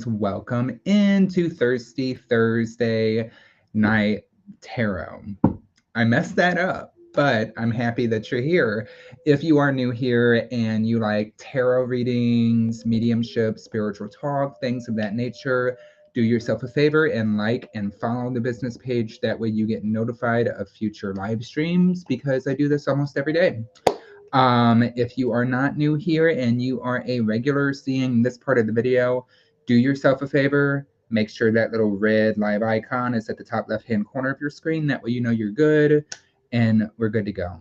Welcome into Thirsty Thursday Night Tarot. I messed that up, but I'm happy that you're here. If you are new here and you like tarot readings, mediumship, spiritual talk, things of that nature, do yourself a favor and like and follow the business page. That way you get notified of future live streams because I do this almost every day. If you are not new here and you are a regular seeing this part of the video, do yourself a favor. Make sure that little red live icon is at the top left-hand corner of your screen. That way you know you're good and we're good to go.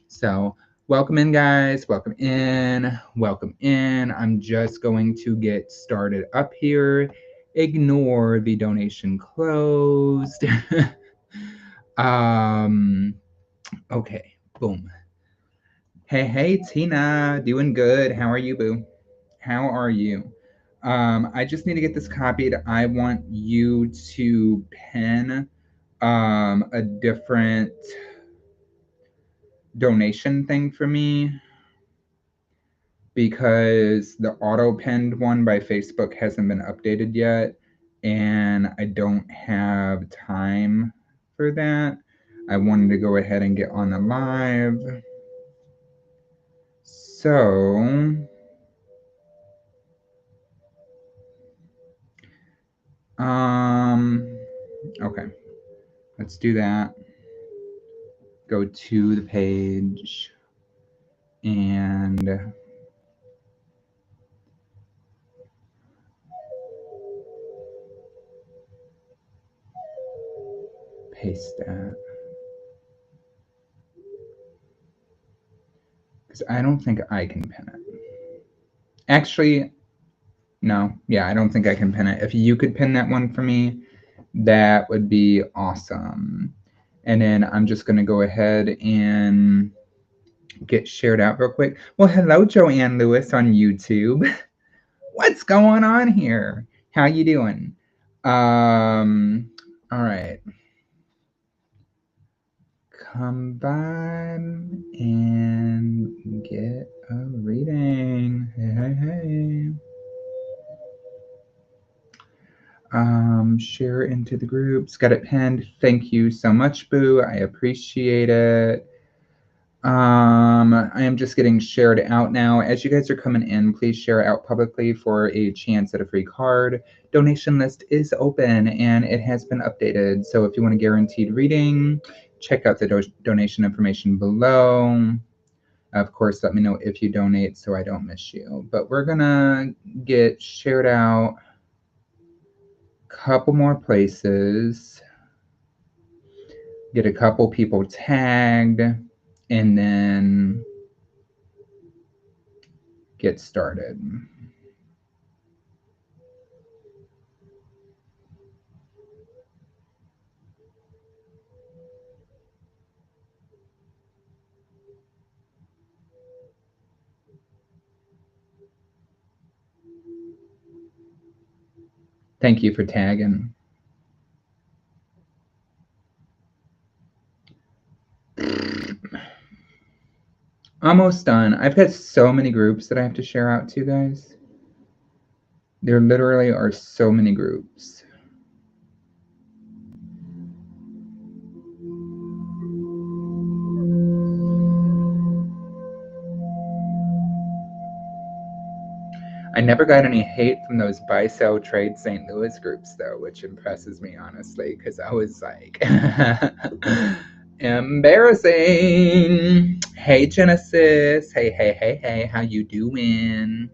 So welcome in, guys. Welcome in. Welcome in. I'm just going to get started up here. Ignore the donation closed. Okay, boom. Hey, Tina, doing good. How are you, boo? How are you? I just need to get this copied. I want you to pin a different donation thing for me because the auto-pinned one by Facebook hasn't been updated yet, and I don't have time for that. I wanted to go ahead and get on the live. So okay, let's do that. Go to the page and paste that. Because I don't think I can pin it. Actually, no. Yeah, I don't think I can pin it. If you could pin that one for me, that would be awesome. And then I'm just going to go ahead and get shared out real quick. Well, hello, Joanne Lewis on YouTube. What's going on here? How you doing? All right. Come by and get a reading. Hey. Share into the groups. Got it pinned. Thank you so much, Boo. I appreciate it. I am just getting shared out now. As you guys are coming in, please share out publicly for a chance at a free card. Donation list is open and it has been updated. So if you want a guaranteed reading, check out the donation information below. Of course, let me know if you donate so I don't miss you. But we're gonna get shared out a couple more places, get a couple people tagged, and then get started. Thank you for tagging. Almost done. I've got so many groups that I have to share out to, guys. There literally are so many groups. I never got any hate from those buy, sell, trade St. Louis groups, though, which impresses me, honestly, because I was like, embarrassing. Hey, Genesis. Hey, how you doing?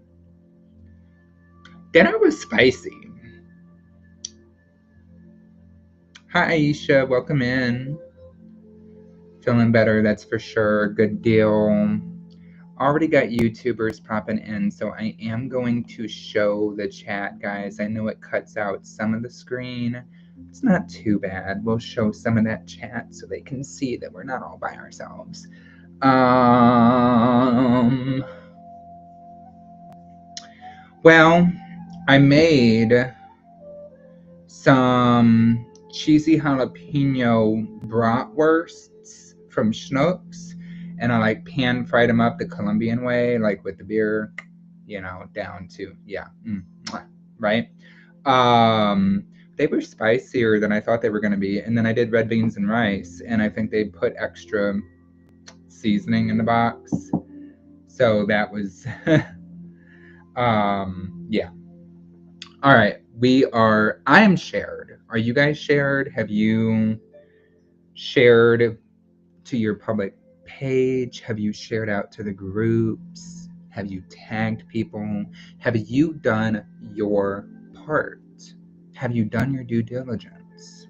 Dinner was spicy. Hi, Aisha. Welcome in. Feeling better, that's for sure. Good deal. Already got YouTubers popping in, so I am going to show the chat, guys. I know it cuts out some of the screen. It's not too bad. We'll show some of that chat so they can see that we're not all by ourselves. Well, I made some cheesy jalapeno bratwursts from Schnucks, and I like pan fried them up the Colombian way, like with the beer, you know, down to, yeah, right? They were spicier than I thought they were going to be. And then I did red beans and rice, and I think they put extra seasoning in the box. So that was, yeah. All right. I am shared. Are you guys shared? Have you shared to your public page? Have you shared out to the groups? Have you tagged people? Have you done your part? Have you done your due diligence?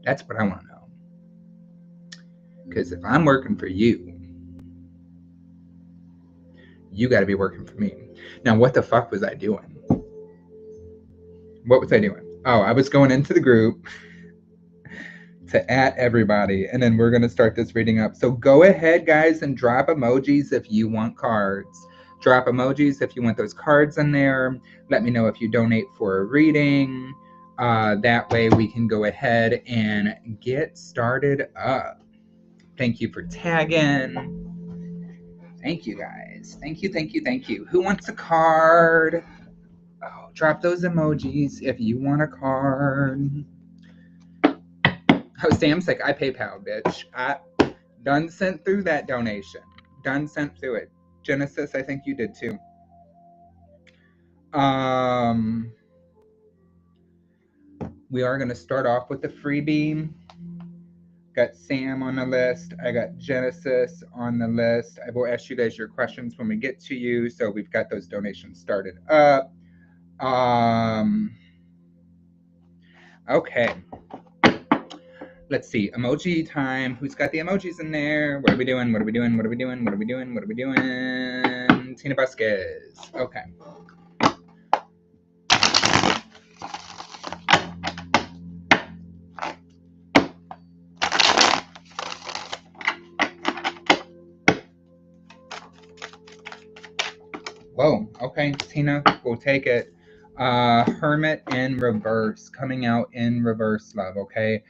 That's what I want to know. Because if I'm working for you, you got to be working for me. Now, what the fuck was I doing? What was I doing? Oh, I was going into the group to at everybody, and then we're going to start this reading up. So go ahead, guys, and drop emojis if you want cards. Drop emojis if you want those cards in there. Let me know if you donate for a reading. That way we can go ahead and get started up. Thank you for tagging. Thank you, guys. Thank you, thank you, thank you. Who wants a card? Oh, drop those emojis if you want a card. Oh, Sam's like, I PayPal, bitch. I done sent through that donation. Done sent through it. Genesis, I think you did too. We are going to start off with the freebie. Got Sam on the list. I got Genesis on the list. I will ask you guys your questions when we get to you. So we've got those donations started up. Okay. Let's see. Emoji time. Who's got the emojis in there? What are we doing? What are we doing? What are we doing? What are we doing? What are we doing? Tina Vasquez. Okay. Whoa. Okay, Tina, we'll take it. Hermit in reverse, coming out in reverse, love. Okay.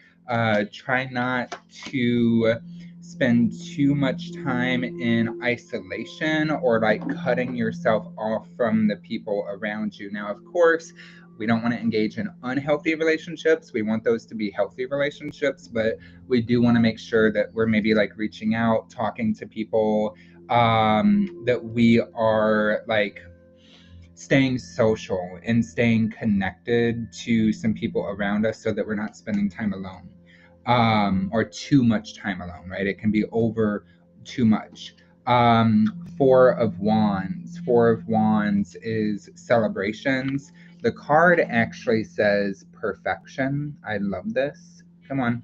Try not to spend too much time in isolation or like cutting yourself off from the people around you. Now, of course, we don't want to engage in unhealthy relationships. We want those to be healthy relationships, but we do want to make sure that we're maybe like reaching out, talking to people, that we are like staying social and staying connected to some people around us so that we're not spending time alone, or too much time alone, right? It can be over too much. Four of Wands. Four of Wands is celebrations. The card actually says perfection. I love this. Come on.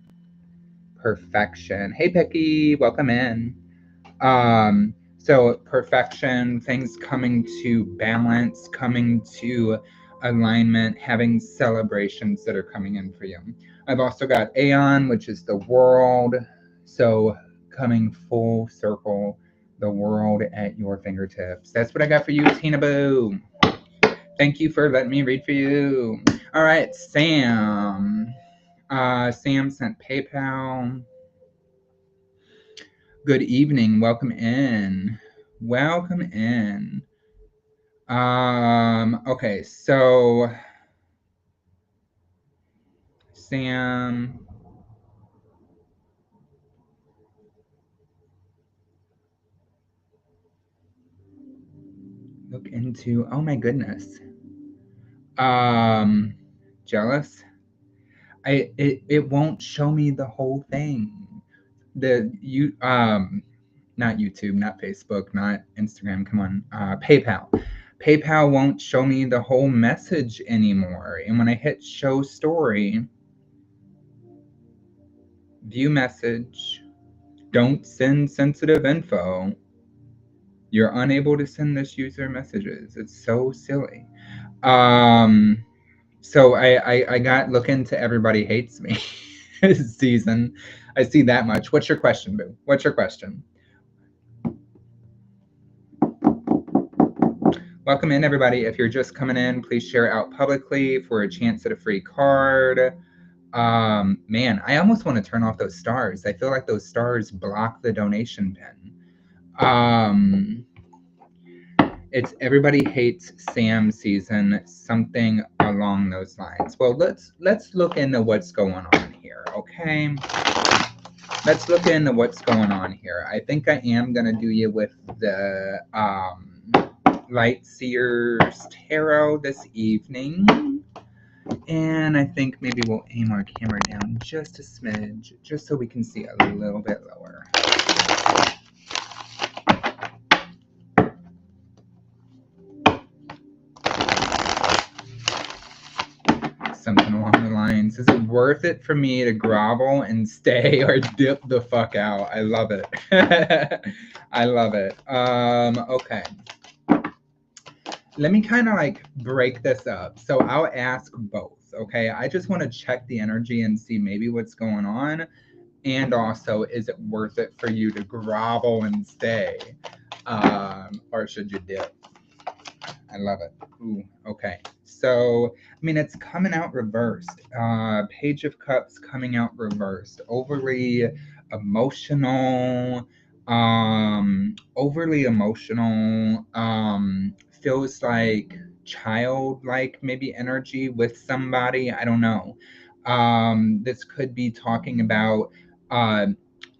Perfection. Hey, Becky, welcome in. So perfection, things coming to balance, coming to alignment, having celebrations that are coming in for you. I've also got Aeon, which is the world. So coming full circle, the world at your fingertips. That's what I got for you, Tina Boo. Thank you for letting me read for you. All right, Sam. Sam sent PayPal. Good evening. Welcome in. Welcome in. Okay, so Sam. Look into, oh my goodness. Jealous. It won't show me the whole thing. Not YouTube, not Facebook, not Instagram. Come on. PayPal. PayPal won't show me the whole message anymore. And when I hit show story, view message, don't send sensitive info, you're unable to send this user messages. It's so silly. So I got look into Everybody Hates Me season. I see that much. What's your question, Boo? What's your question? Welcome in, everybody. If you're just coming in, please share out publicly for a chance at a free card. Man, I almost want to turn off those stars. I feel like those stars block the donation pin. It's everybody hates Sam season, something along those lines. Well, let's look into what's going on here, okay? Let's look into what's going on here. I think I am gonna do you with the Light Seers Tarot this evening. And I think maybe we'll aim our camera down just a smidge, just so we can see a little bit lower. Something along the lines, is it worth it for me to grovel and stay or dip the fuck out? I love it. I love it. Okay. Let me kind of like break this up. So I'll ask both, okay? I just want to check the energy and see maybe what's going on. And also, is it worth it for you to grovel and stay? Or should you dip? I love it. Ooh, okay. So, I mean, it's coming out reversed. Page of Cups coming out reversed. Overly emotional. Overly emotional. Feels like childlike, maybe energy with somebody. I don't know. This could be talking about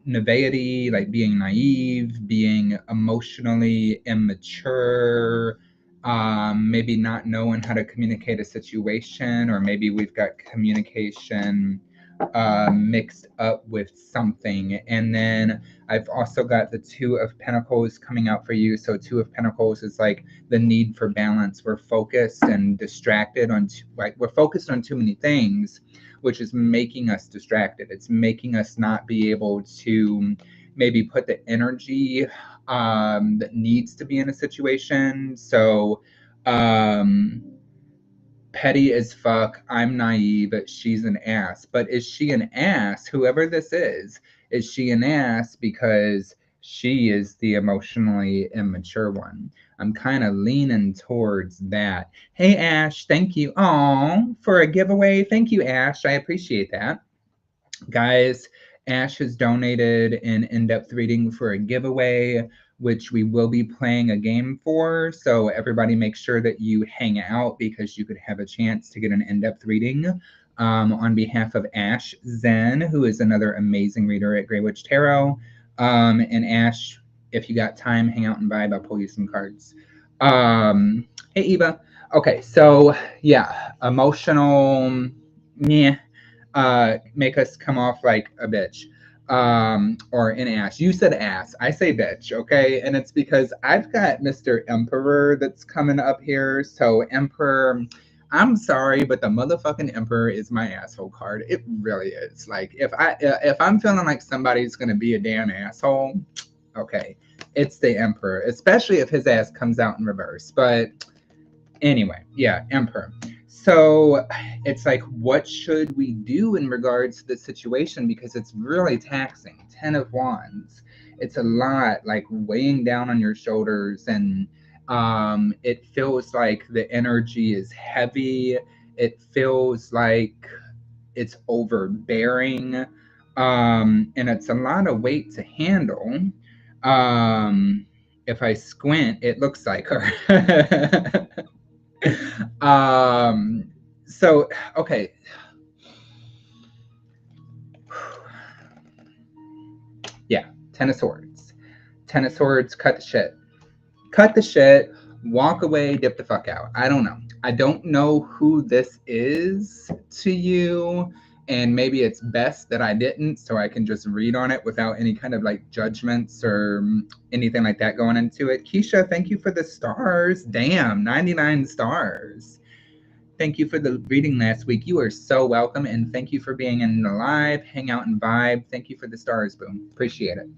naivety, like being naive, being emotionally immature, maybe not knowing how to communicate a situation, or maybe we've got communication mixed up with something. And then I've also got the Two of Pentacles coming out for you. So Two of Pentacles is like the need for balance. We're focused and distracted on we're focused on too many things, which is making us distracted. It's making us not be able to maybe put the energy that needs to be in a situation. So petty as fuck, I'm naive, she's an ass. But is she an ass, whoever this is she an ass because she is the emotionally immature one? I'm kind of leaning towards that. Hey Ash, thank you. Oh, for a giveaway. Thank you, Ash. I appreciate that. Guys, Ash has donated an in-depth reading for a giveaway, which we will be playing a game for. So everybody make sure that you hang out because you could have a chance to get an in-depth reading on behalf of Ash Zen, who is another amazing reader at Grey Witch Tarot. And Ash, if you got time, hang out and vibe. I'll pull you some cards. Hey, Eva. Okay, so yeah, emotional, meh, make us come off like a bitch, or an ass. You said ass, I say bitch, okay? And it's because I've got Mr. Emperor that's coming up here. So Emperor, I'm sorry, but the motherfucking Emperor is my asshole card. It really is. Like if I'm feeling like somebody's gonna be a damn asshole, okay, it's the Emperor, especially if his ass comes out in reverse. But anyway, yeah, Emperor. So it's like, what should we do in regards to the situation? Because it's really taxing. 10 of Wands. It's a lot, like weighing down on your shoulders, and it feels like the energy is heavy. It feels like it's overbearing, and it's a lot of weight to handle. If I squint, it looks like her. So okay. Yeah, Ten of Swords. Ten of Swords, cut the shit. Cut the shit, walk away, dip the fuck out. I don't know. I don't know who this is to you, and maybe it's best that I didn't, so I can just read on it without any kind of like judgments or anything like that going into it. Keisha, thank you for the stars. Damn, 99 stars. Thank you for the reading last week. You are so welcome, and thank you for being in the live, hang out and vibe. Thank you for the stars, boom. Appreciate it.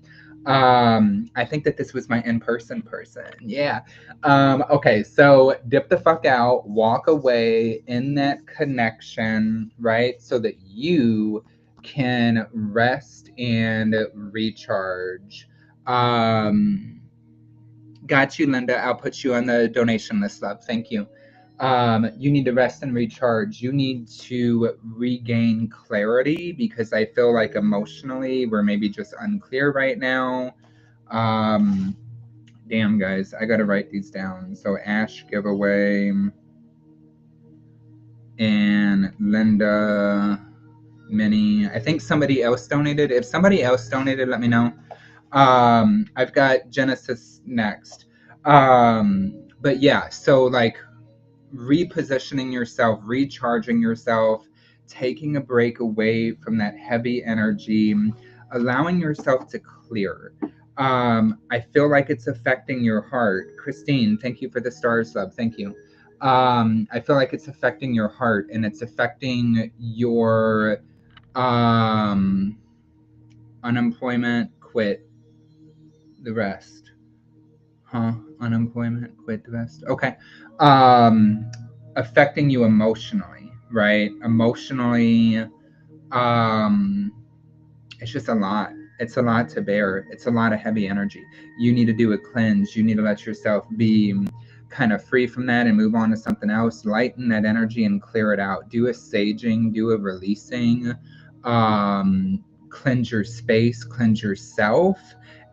I think that this was my in-person person. Yeah. Okay, so dip the fuck out, walk away in that connection, right? So that you can rest and recharge. Got you, Linda. I'll put you on the donation list, love. Thank you. You need to rest and recharge. You need to regain clarity because I feel like emotionally we're maybe just unclear right now. Damn, guys, I gotta write these down. So Ash giveaway and Linda Minnie. I think somebody else donated. If somebody else donated, let me know. I've got Genesis next. But yeah, so like repositioning yourself, recharging yourself, taking a break away from that heavy energy, allowing yourself to clear. I feel like it's affecting your heart. Christine, thank you for the star sub. Thank you. I feel like it's affecting your heart and it's affecting your unemployment, quit the rest. Huh? Unemployment, quit the rest. Okay. Affecting you emotionally, right? Emotionally, um, it's just a lot. It's a lot to bear. It's a lot of heavy energy. You need to do a cleanse. You need to let yourself be kind of free from that and move on to something else. Lighten that energy and clear it out. Do a saging, do a releasing, cleanse your space, cleanse yourself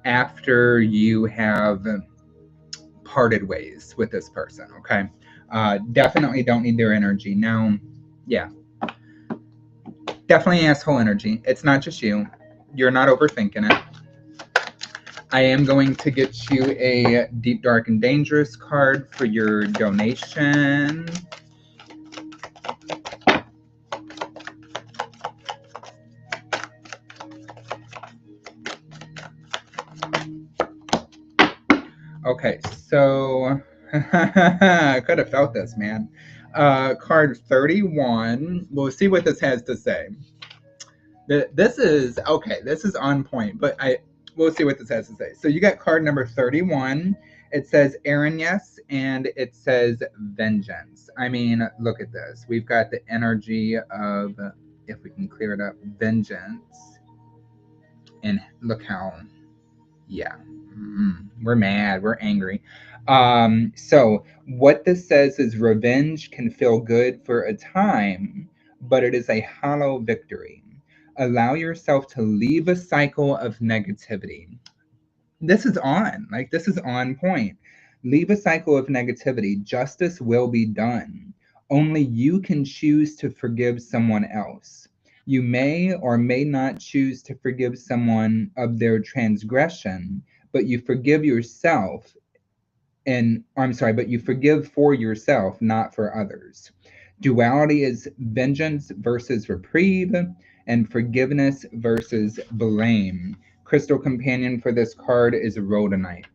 after you have parted ways with this person. Okay. Definitely don't need their energy. Now, yeah, definitely asshole energy. It's not just you. You're not overthinking it. I am going to get you a Deep, Dark, and Dangerous card for your donation. Okay, so I could have felt this, man. Card 31. We'll see what this has to say. This is okay. This is on point, but we'll see what this has to say. So you got card number 31. It says Aaron, yes, and it says vengeance. I mean, look at this. We've got the energy of, if we can clear it up, vengeance, and look how, yeah, we're mad, we're angry. So what this says is revenge can feel good for a time, but it is a hollow victory. Allow yourself to leave a cycle of negativity. This is on point. Leave a cycle of negativity. Justice will be done. Only you can choose to forgive someone else. You may or may not choose to forgive someone of their transgression, but you forgive yourself but you forgive for yourself, not for others. Duality is vengeance versus reprieve, and forgiveness versus blame. Crystal companion for this card is rhodonite.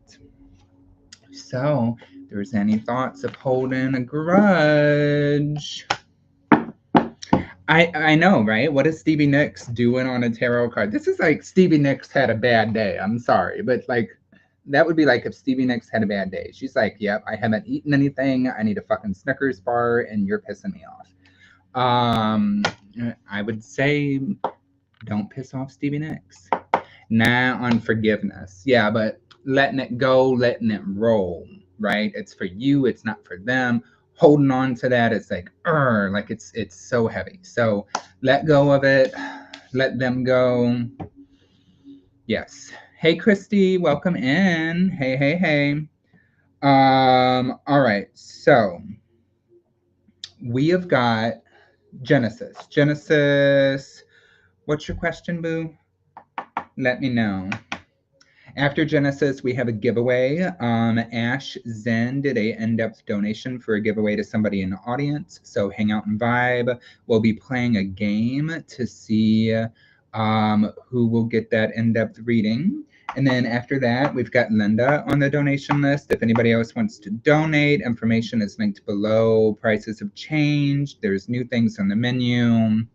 So, if there's any thoughts of holding a grudge? I know, right? What is Stevie Nicks doing on a tarot card? This is like Stevie Nicks had a bad day. I'm sorry, but like that would be like if Stevie Nicks had a bad day. She's like, "Yep, I haven't eaten anything. I need a fucking Snickers bar, and you're pissing me off." I would say, don't piss off Stevie Nicks. Nah, on forgiveness. Yeah, but letting it go, letting it roll, right? It's for you. It's not for them. Holding on to that, it's like it's so heavy. So let go of it. Let them go. Yes. Hey, Christy, welcome in. Hey, hey, hey. All right. So we have got Genesis. Genesis, what's your question, boo? Let me know. After Genesis, we have a giveaway. Ash Zen did a in-depth donation for a giveaway to somebody in the audience. So hang out and vibe. We'll be playing a game to see who will get that in-depth reading. And then after that, we've got Linda on the donation list. If anybody else wants to donate, information is linked below. Prices have changed. There's new things on the menu.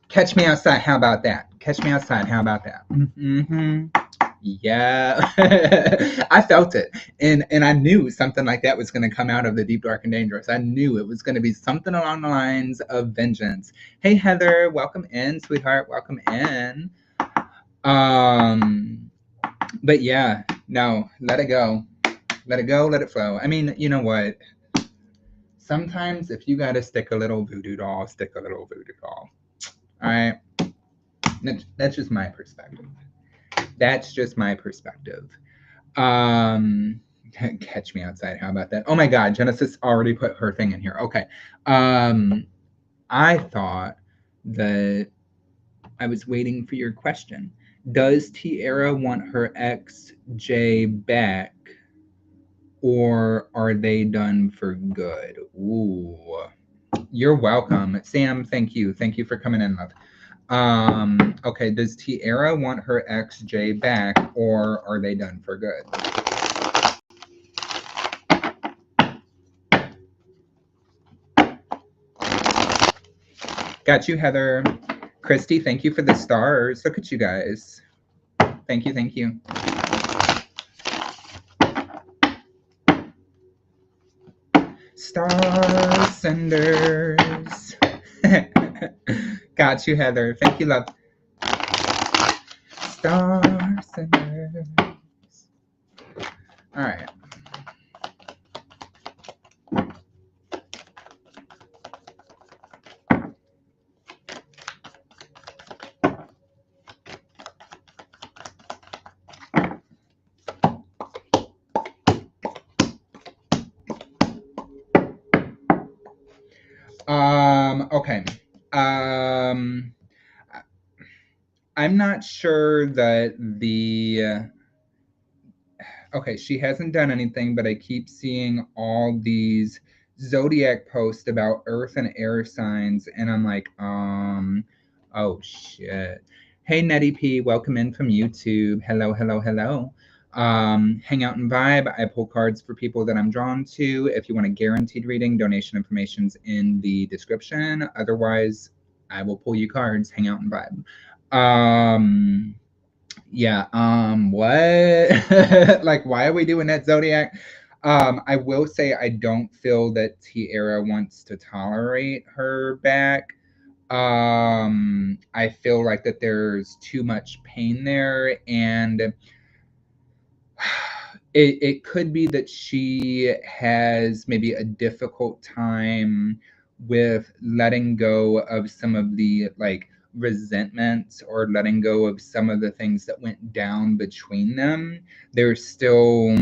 Catch me outside. How about that? Catch me outside. How about that? Mm-hmm. Yeah. I felt it. And I knew something like that was going to come out of the Deep, Dark, and Dangerous. I knew it was going to be something along the lines of vengeance. Hey, Heather, welcome in, sweetheart. Welcome in. But yeah, no, let it go. Let it go, let it flow. I mean, you know what? Sometimes if you got to stick a little voodoo doll, stick a little voodoo doll. All right? That's just my perspective. That's just my perspective. Catch me outside. How about that? Oh my God, Genesis already put her thing in here. Okay. I thought that I was waiting for your question. Does Tiara want her ex Jay back, or are they done for good? Ooh, you're welcome, Sam. Thank you. Thank you for coming in, love. Okay, does Tiara want her ex Jay back, or are they done for good? Got you, Heather. Christy, thank you for the stars. Look at you guys. Thank you, thank you. Star senders. Got you, Heather. Thank you, love. Star senders. All right. Okay. I'm not sure that okay, she hasn't done anything, but I keep seeing all these zodiac posts about earth and air signs, and I'm like, oh shit. Hey Nettie P, welcome in from YouTube. Hello, hello, hello. Hang out and vibe. I pull cards for people that I'm drawn to. If you want a guaranteed reading, donation information's in the description. Otherwise, I will pull you cards. Hang out and vibe. Yeah, what? Like, why are we doing that, Zodiac? I will say I don't feel that Tiara wants to tolerate her back. I feel like that there's too much pain there, and it could be that she has maybe a difficult time with letting go of some of the like resentment, or letting go of some of the things that went down between them. There's still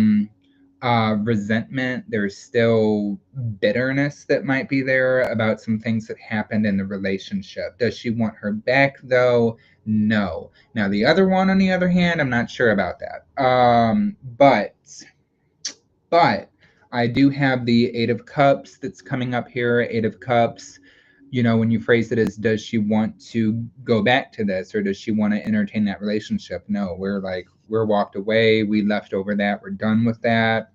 resentment, there's still bitterness that might be there about some things that happened in the relationship. Does she want her back though? No. Now the other one, on the other hand, I'm not sure about that. But I do have the Eight of Cups that's coming up here. Eight of Cups, you know, when you phrase it as, does she want to go back to this, or does she want to entertain that relationship? No, we're walked away. We left over that. We're done with that.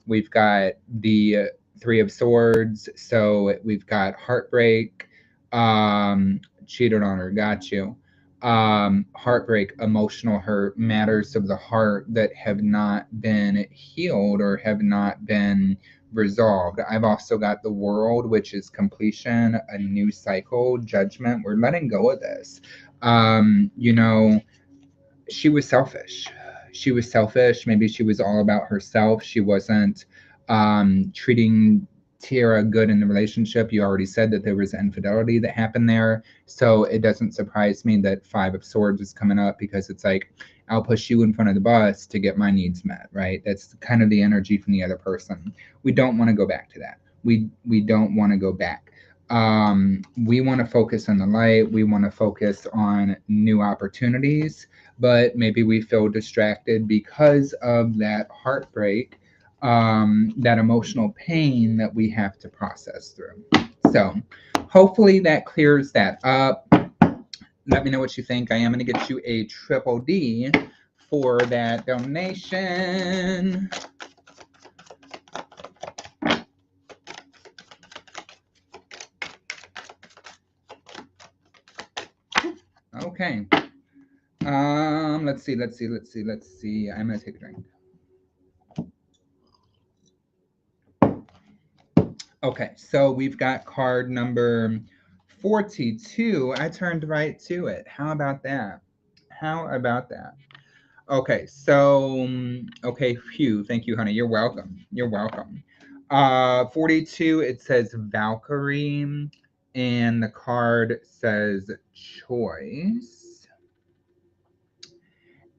We've got the Three of Swords. So we've got heartbreak, cheated on her, got you. Heartbreak, emotional hurt, matters of the heart that have not been healed or have not been resolved. I've also got the World, which is completion, a new cycle, judgment. We're letting go of this. You know, she was selfish. She was selfish. Maybe she was all about herself. She wasn't treating Tiara good in the relationship. You already said that there was infidelity that happened there. So it doesn't surprise me that Five of Swords is coming up, because it's like, I'll push you in front of the bus to get my needs met, right? That's kind of the energy from the other person. We don't want to go back to that. We don't want to go back. We want to focus on the light. We want to focus on new opportunities, but maybe we feel distracted because of that heartbreak, that emotional pain that we have to process through. So hopefully that clears that up. Let me know what you think. I am going to get you a triple D for that donation. Okay. Let's see. I'm going to take a drink. Okay, so we've got card number 42. I turned right to it. How about that? How about that? Okay, so, okay, phew. Thank you, honey. You're welcome. You're welcome. 42, it says Valkyrie, and the card says choice.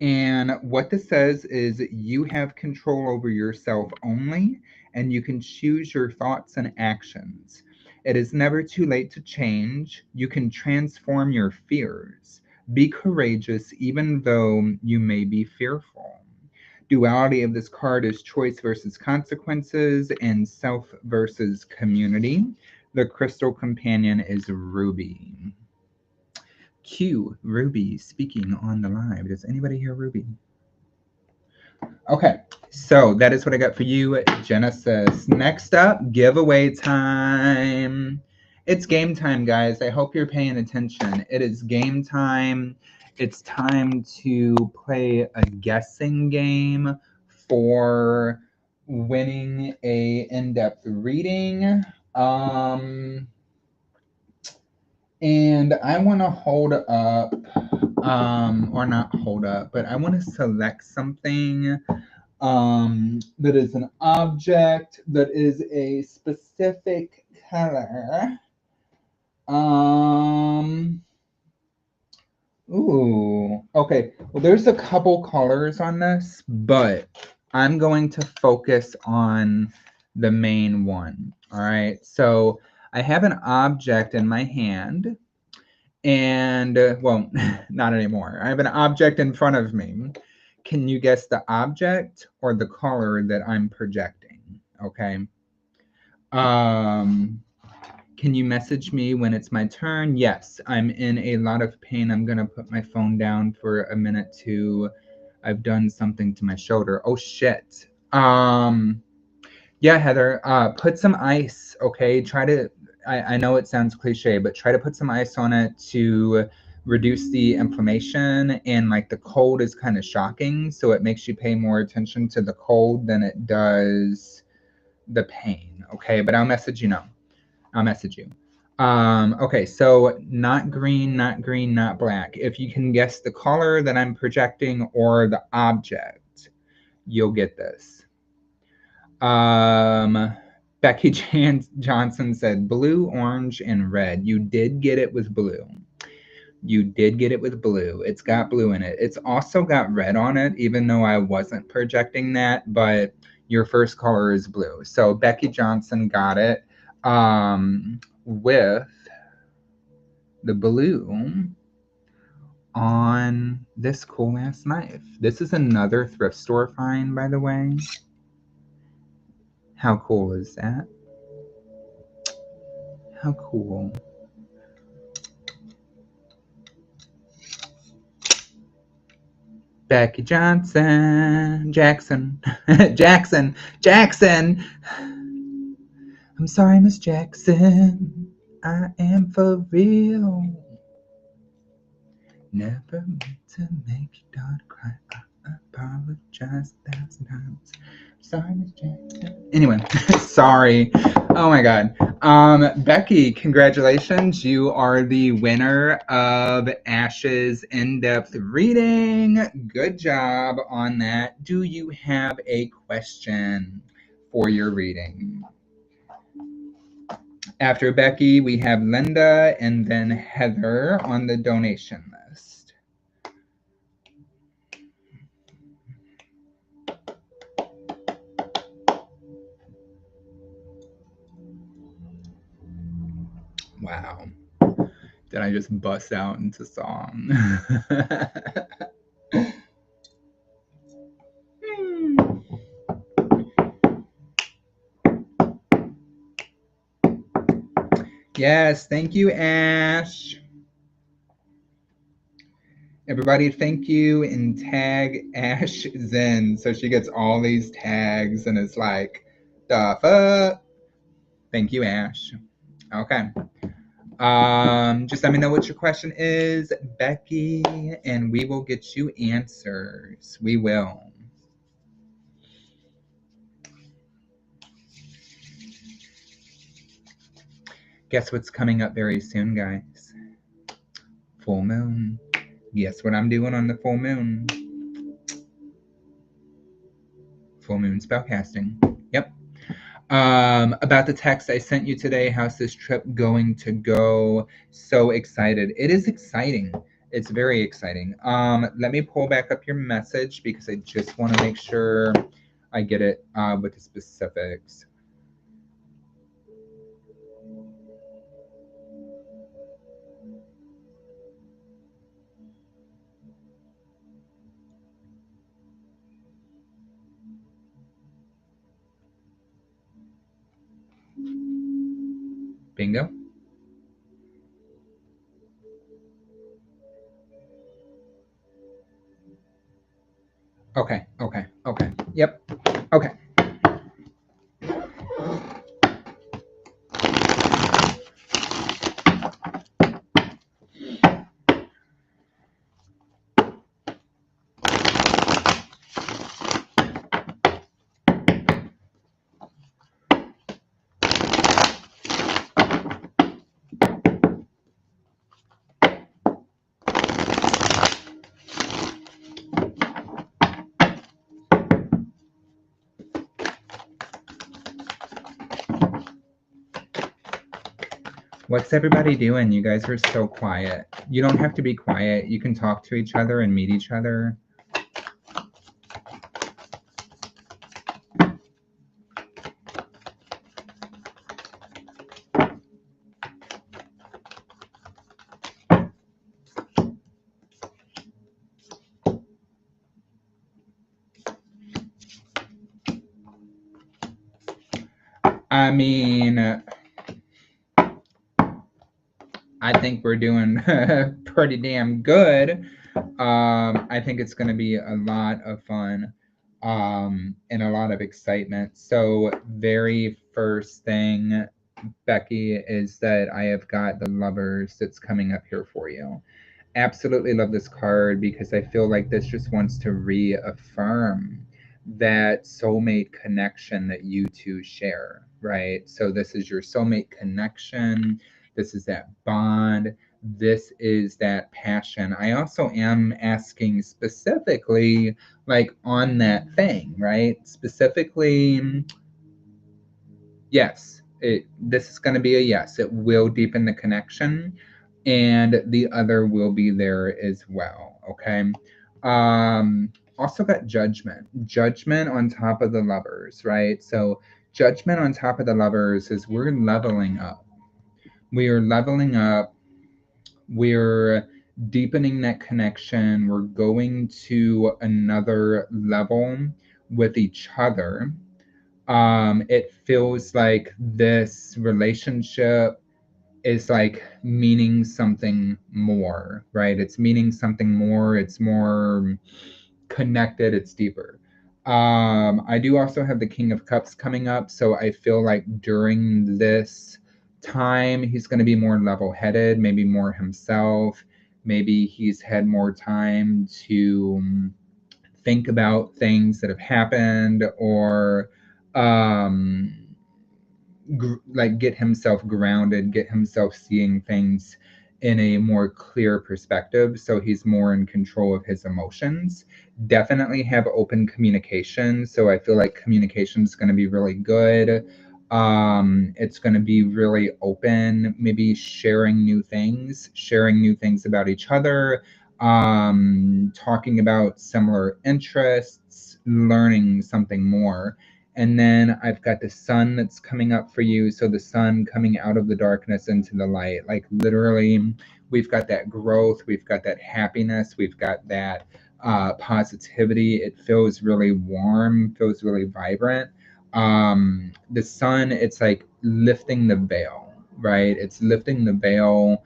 And what this says is you have control over yourself only, and you can choose your thoughts and actions. It is never too late to change. You can transform your fears. Be courageous even though you may be fearful. Duality of this card is choice versus consequences and self versus community. The crystal companion is Ruby. Q, Ruby speaking on the live. Does anybody hear Ruby? Okay, so that is what I got for you, Genesis. Next up, giveaway time. It's game time, guys. I hope you're paying attention. It is game time. It's time to play a guessing game for winning a in-depth reading. And I want to hold up, or not hold up, but I want to select something that is an object that is a specific color. Ooh, okay. Well, there's a couple colors on this, but I'm going to focus on the main one. All right. So I have an object in my hand, and well, not anymore. I have an object in front of me. Can you guess the object or the color that I'm projecting? Okay. Can you message me when it's my turn? Yes, I'm in a lot of pain. I'm gonna put my phone down for a minute to. I've done something to my shoulder. Oh shit. Yeah, Heather. Put some ice. Okay. Try to. I know it sounds cliche, but try to put some ice on it to reduce the inflammation. And like the cold is kind of shocking, so it makes you pay more attention to the cold than it does the pain. Okay, but I'll message you now. I'll message you. Okay, so not green, not green, not black. If you can guess the color that I'm projecting or the object, you'll get this. Becky Johnson said blue, orange, and red. You did get it with blue. You did get it with blue. It's got blue in it. It's also got red on it, even though I wasn't projecting that, but your first color is blue. So Becky Johnson got it with the blue on this cool ass knife. This is another thrift store find, by the way. How cool is that? How cool. Becky Jackson. Jackson. I'm sorry, Miss Jackson. I am for real. Never meant to make your daughter cry. I apologize 1,000 times. Sorry, Miss Jackson. Anyway, sorry. Oh my God. Becky, congratulations. You are the winner of Ash's in-depth reading. Good job on that. Do you have a question for your reading? After Becky, we have Linda and then Heather on the donation list. Wow. Did I just bust out into song? Yes, thank you, Ash. Everybody, thank you, and tag Ash Zen so she gets all these tags and it's like, the fuck? Thank you, Ash. Okay. Just let me know what your question is, Becky, and we will get you answers. We will. Guess what's coming up very soon, guys? Full moon. Guess what I'm doing on the full moon? Full moon spellcasting. Yep. About the text I sent you today, how's this trip going to go? So excited. It is exciting. It's very exciting. Let me pull back up your message because I just want to make sure I get it with the specifics. Bingo. Okay. Yep. Okay. What's everybody doing? You guys are so quiet. You don't have to be quiet. You can talk to each other and meet each other. I mean, I think we're doing pretty damn good. I think it's going to be a lot of fun and a lot of excitement. So, very first thing, Becky, is that I have got the Lovers that's coming up here for you. Absolutely love this card because I feel like this just wants to reaffirm that soulmate connection that you two share, right? So, this is your soulmate connection. This is that bond. This is that passion. I also am asking specifically, like, on that thing, right? Specifically, yes, this is going to be a yes. It will deepen the connection, and the other will be there as well. Okay. Also got judgment on top of the Lovers, right? So judgment on top of the Lovers is we're leveling up. We are leveling up. We're deepening that connection. We're going to another level with each other. It feels like this relationship is like meaning something more, right? It's meaning something more. It's more connected. It's deeper. I do also have the King of Cups coming up, so I feel like during this time he's going to be more level-headed, maybe more himself. Maybe he's had more time to think about things that have happened, or um like get himself grounded, get himself seeing things in a more clear perspective, so he's more in control of his emotions. Definitely have open communication, so I feel like communication is going to be really good. It's going to be really open, maybe sharing new things about each other, talking about similar interests, learning something more. And then I've got the sun that's coming up for you. So the sun coming out of the darkness into the light. Like literally, we've got that growth, we've got that happiness, we've got that positivity. It feels really warm, feels really vibrant. The sun, it's like lifting the veil, right? It's lifting the veil.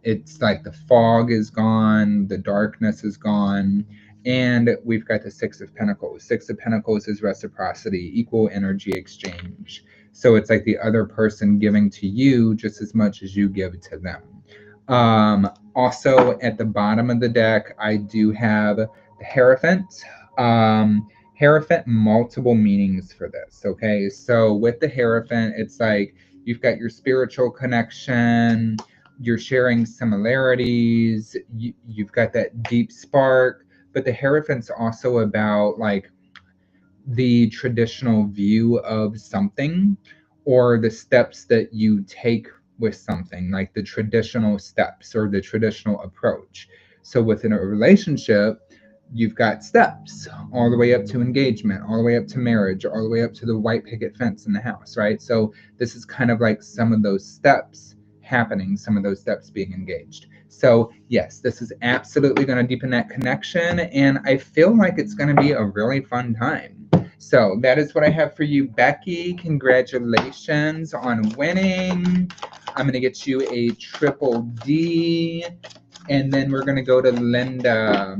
It's like the fog is gone, the darkness is gone, and we've got the Six of Pentacles. Six of Pentacles is reciprocity, equal energy exchange. So it's like the other person giving to you just as much as you give to them. Also, at the bottom of the deck, I do have the Hierophant. Hierophant, multiple meanings for this. Okay, so with the Hierophant, it's like you've got your spiritual connection, you're sharing similarities, you've got that deep spark, but the Hierophant's also about like the traditional view of something, or the steps that you take with something, like the traditional steps or the traditional approach. So within a relationship, you've got steps all the way up to engagement, all the way up to marriage, all the way up to the white picket fence in the house, right? So this is kind of like some of those steps happening, some of those steps being engaged. So yes, this is absolutely going to deepen that connection, and I feel like it's going to be a really fun time. So that is what I have for you, Becky. Congratulations on winning. I'm going to get you a triple D, and then we're going to go to Linda.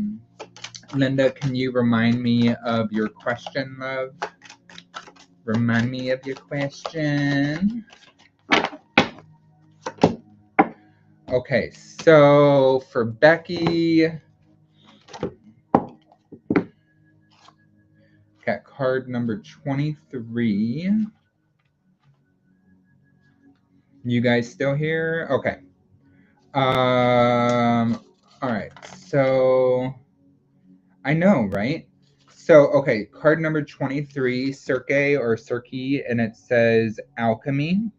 Linda, can you remind me of your question, love? Remind me of your question. Okay, so for Becky, got card number 23. You guys still here? Okay. All right, so I know, right? So, okay, card number 23, Circe or Circe, and it says alchemy.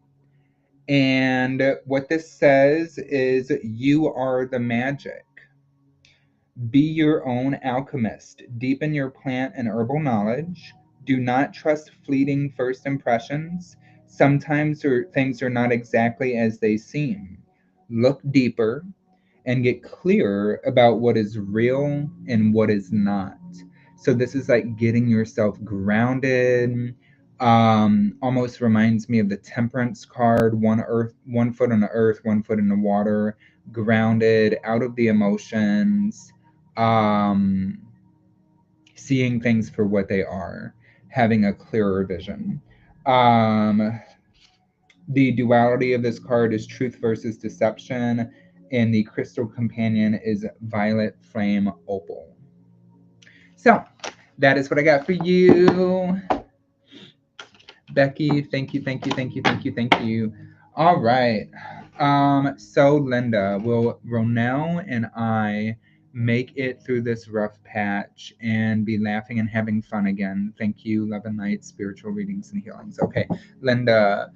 And what this says is you are the magic. Be your own alchemist. Deepen your plant and herbal knowledge. Do not trust fleeting first impressions. Sometimes things are not exactly as they seem. Look deeper and get clear about what is real and what is not. So this is like getting yourself grounded. Almost reminds me of the temperance card, one foot on the earth, one foot in the water, grounded, out of the emotions, seeing things for what they are, having a clearer vision. The duality of this card is truth versus deception, and the crystal companion is violet flame opal. So that is what I got for you, Becky. Thank you, thank you, thank you, thank you, thank you. All right. So Linda, will Ronell and I make it through this rough patch and be laughing and having fun again? Thank you, love and light, spiritual readings and healings. Okay, Linda.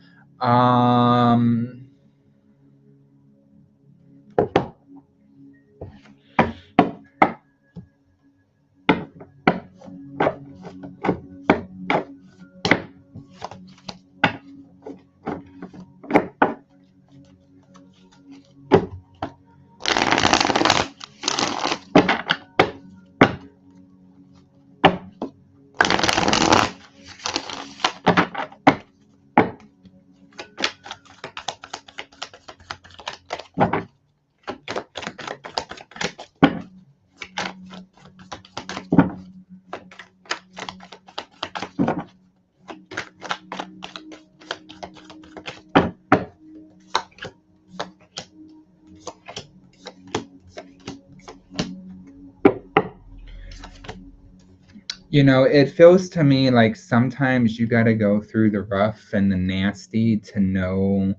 You know, it feels to me like sometimes you got to go through the rough and the nasty to know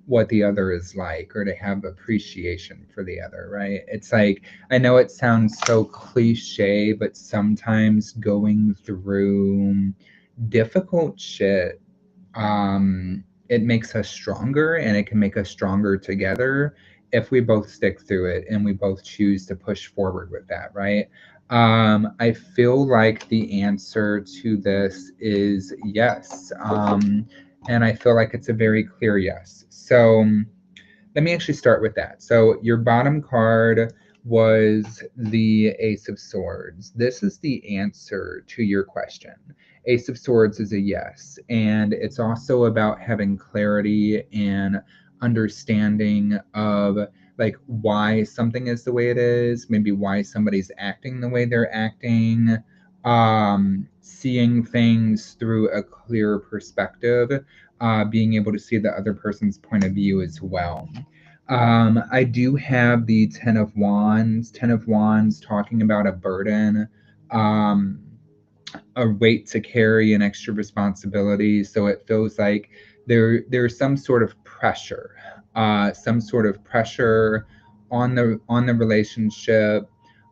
what the other is like, or to have appreciation for the other, right? It's like, I know it sounds so cliche, but sometimes going through difficult shit, it makes us stronger, and it can make us stronger together if we both stick through it and we both choose to push forward with that, right? I feel like the answer to this is yes. And I feel like it's a very clear yes. So let me actually start with that. So your bottom card was the Ace of Swords. This is the answer to your question. Ace of Swords is a yes. And it's also about having clarity and understanding of like why something is the way it is, maybe why somebody's acting the way they're acting, seeing things through a clear perspective, being able to see the other person's point of view as well. I do have the Ten of Wands. Ten of Wands talking about a burden, a weight to carry, an extra responsibility. So it feels like there's some sort of pressure, on the relationship.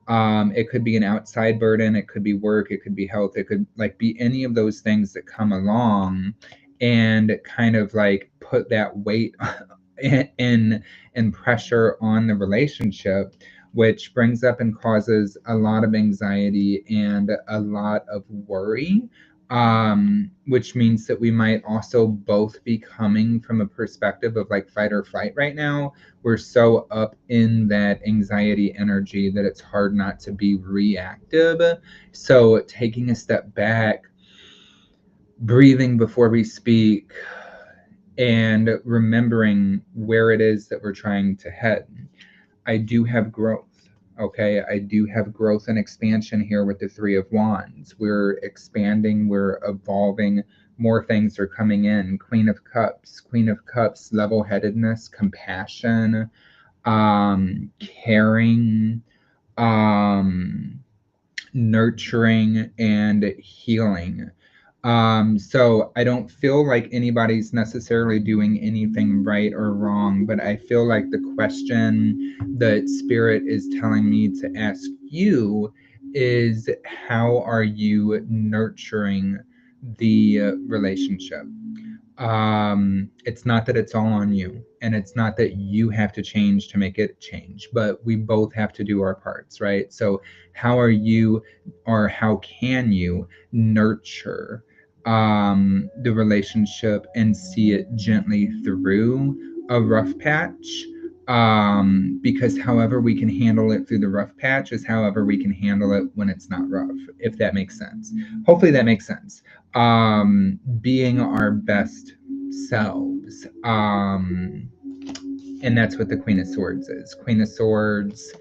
It could be an outside burden, it could be work, it could be health, it could like be any of those things that come along and kind of like put that weight and pressure on the relationship. which brings up and causes a lot of anxiety and a lot of worry, which means that we might also both be coming from a perspective of like fight or flight right now. We're so up in that anxiety energy that it's hard not to be reactive. So taking a step back, breathing before we speak, and remembering where it is that we're trying to head. I do have growth. Okay, I do have growth and expansion here with the Three of Wands. We're expanding, we're evolving, more things are coming in. Queen of Cups, level-headedness, compassion, caring, nurturing, and healing. So I don't feel like anybody's necessarily doing anything right or wrong, but I feel like the question that Spirit is telling me to ask you is, how are you nurturing the relationship? It's not that it's all on you, and it's not that you have to change to make it change, but we both have to do our parts, right? So how are you, or how can you nurture the relationship and see it gently through a rough patch? Because however we can handle it through the rough patch is however we can handle it when it's not rough, if that makes sense. Hopefully that makes sense. Being our best selves. And that's what the Queen of Swords is. Queen of Swords,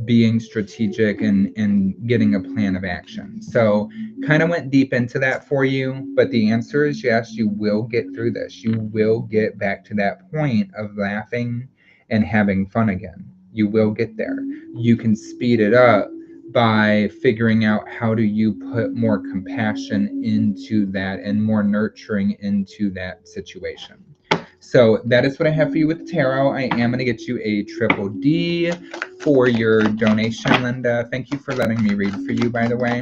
being strategic and getting a plan of action. So kind of went deep into that for you, but the answer is yes, you will get through this. You will get back to that point of laughing and having fun again. You will get there. You can speed it up by figuring out how do you put more compassion into that and more nurturing into that situation. So that is what I have for you with tarot. I am going to get you a triple D for your donation, Linda. Thank you for letting me read for you, by the way.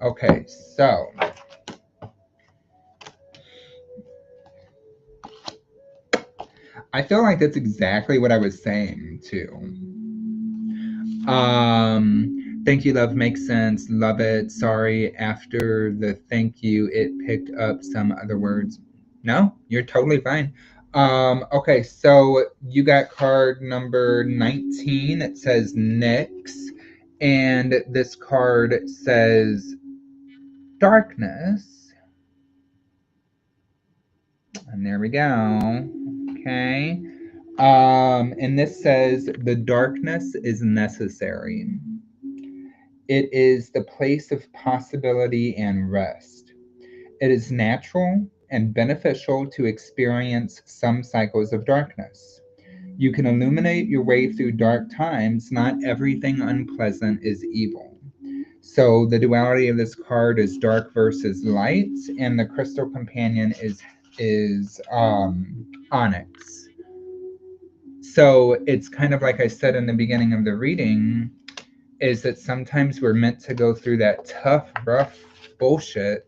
Okay, so I feel like that's exactly what I was saying too. Thank you, love, makes sense. Love it. Sorry, after the thank you, it picked up some other words. No, you're totally fine. Okay, so you got card number 19. It says Nyx, and this card says darkness. And there we go. Okay. And this says the darkness is necessary. It is the place of possibility and rest. It is natural and beneficial to experience some cycles of darkness. You can illuminate your way through dark times. Not everything unpleasant is evil. So the duality of this card is dark versus light, and the crystal companion is onyx. So it's kind of like I said in the beginning of the reading, is that sometimes we're meant to go through that tough, rough bullshit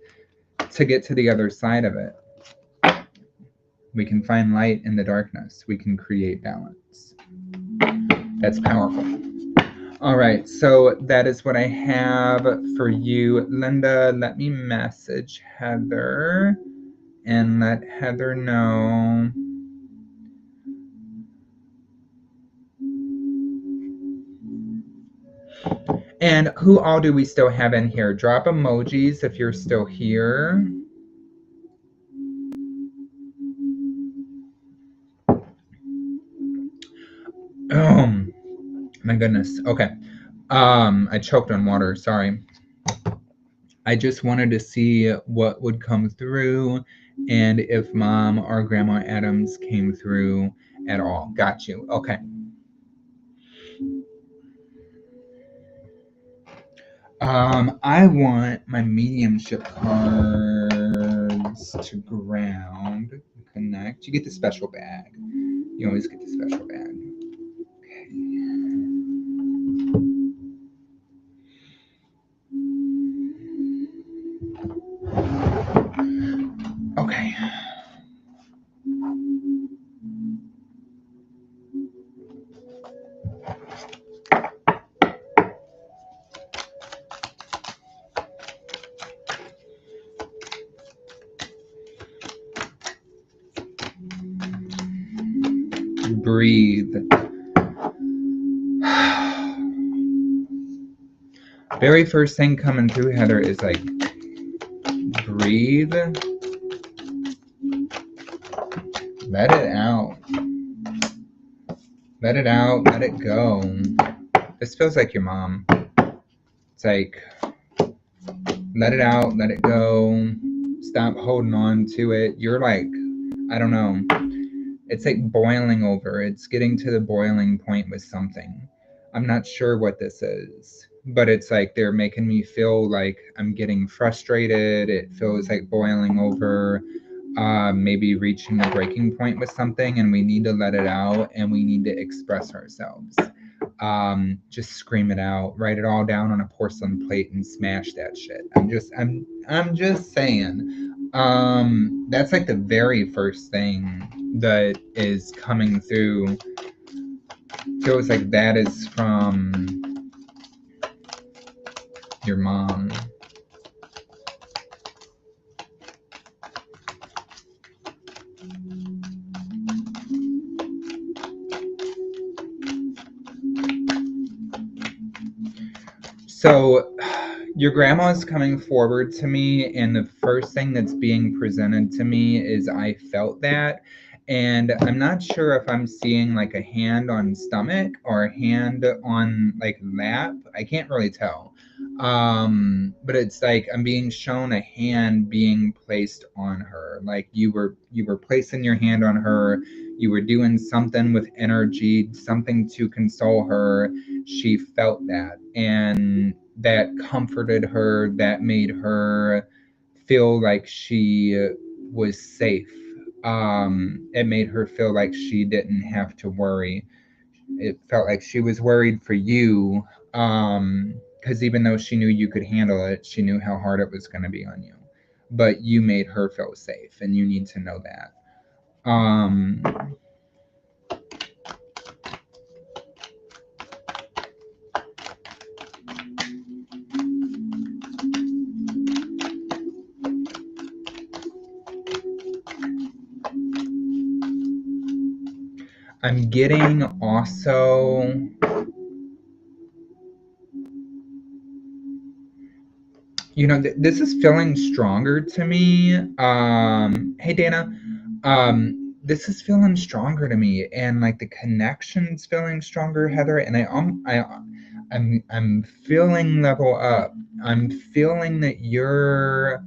to get to the other side of it. We can find light in the darkness. We can create balance. That's powerful. All right, so that is what I have for you. Linda, let me message Heather and let Heather know. And who all do we still have in here? Drop emojis if you're still here. Oh, my goodness. Okay. I choked on water. Sorry. I just wanted to see what would come through and if Mom or Grandma Adams came through at all. Got you. Okay. I want my mediumship cards to ground, connect. You get the special bag. You always get the special bag. Okay, breathe. Very first thing coming through, Heather, is like breathe. Let it out. Let it out. Let it go. This feels like your mom. It's like, let it out. Let it go. Stop holding on to it. You're like, I don't know. It's like boiling over. It's getting to the boiling point with something. I'm not sure what this is, but it's like they're making me feel like I'm getting frustrated. It feels like boiling over, maybe reaching a breaking point with something, and we need to let it out and we need to express ourselves. Just scream it out, write it all down on a porcelain plate and smash that shit. I'm just saying. That's like the very first thing that is coming through. Feels like that is from your mom. So your grandma is coming forward to me, and the first thing that's being presented to me is I felt that. And I'm not sure if I'm seeing like a hand on stomach or a hand on like lap. I can't really tell. But it's like I'm being shown a hand being placed on her. Like you were placing your hand on her. You were doing something with energy, something to console her. She felt that, and that comforted her, that made her feel like she was safe. It made her feel like she didn't have to worry. It felt like she was worried for you, because even though she knew you could handle it, she knew how hard it was going to be on you, but you made her feel safe, and you need to know that. I'm getting also, you know, this is feeling stronger to me. Hey Dana, this is feeling stronger to me, and like the connection's feeling stronger, Heather. And I'm feeling level up. I'm feeling that you're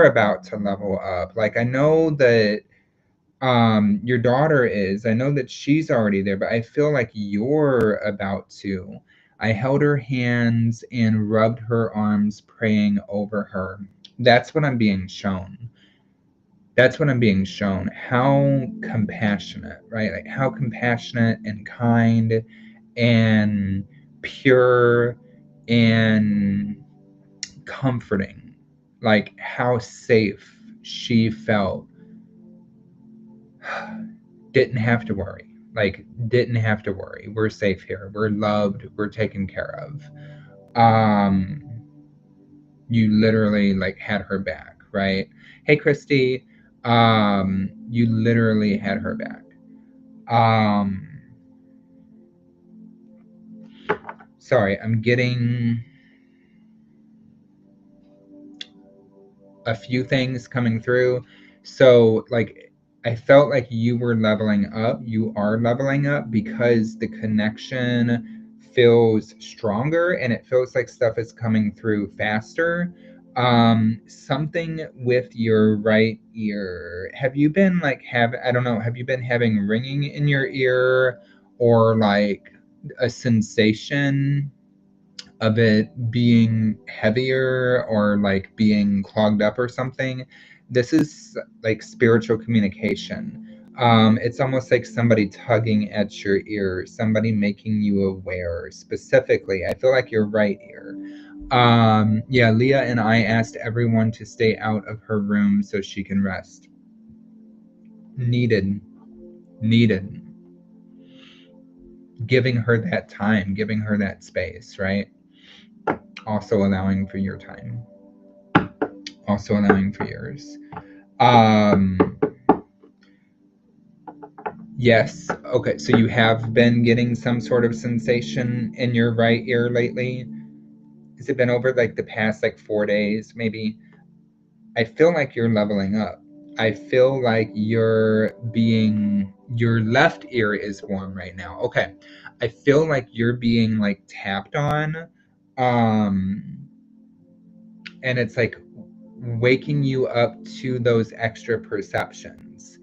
about to level up. Like I know that your daughter is. I know that she's already there, but I feel like you're about to. I held her hands and rubbed her arms, praying over her. That's what I'm being shown. That's what I'm being shown. How compassionate, right? Like how compassionate and kind and pure and comforting. Like how safe she felt. Didn't have to worry. Like, didn't have to worry. We're safe here. We're loved. We're taken care of. You literally like had her back, right? Hey, Christy. You literally had her back. Sorry, I'm getting a few things coming through. So, like, I felt like you were leveling up. You are leveling up because the connection feels stronger and it feels like stuff is coming through faster. Something with your right ear. Have you been like I don't know, have you been having ringing in your ear or like a sensation of it being heavier or like being clogged up or something? This is like spiritual communication. It's almost like somebody tugging at your ear, somebody making you aware. Specifically, I feel like your right ear. Yeah, Leah and I asked everyone to stay out of her room so she can rest. Needed. Giving her that time, giving her that space, right? Also allowing for your time. Also allowing for yours. Yes. Okay. So you have been getting some sort of sensation in your right ear lately. Has it been over like the past like 4 days, maybe? I feel like you're leveling up. I feel like your left ear is warm right now. Okay. I feel like you're being like tapped on. And it's like waking you up to those extra perceptions.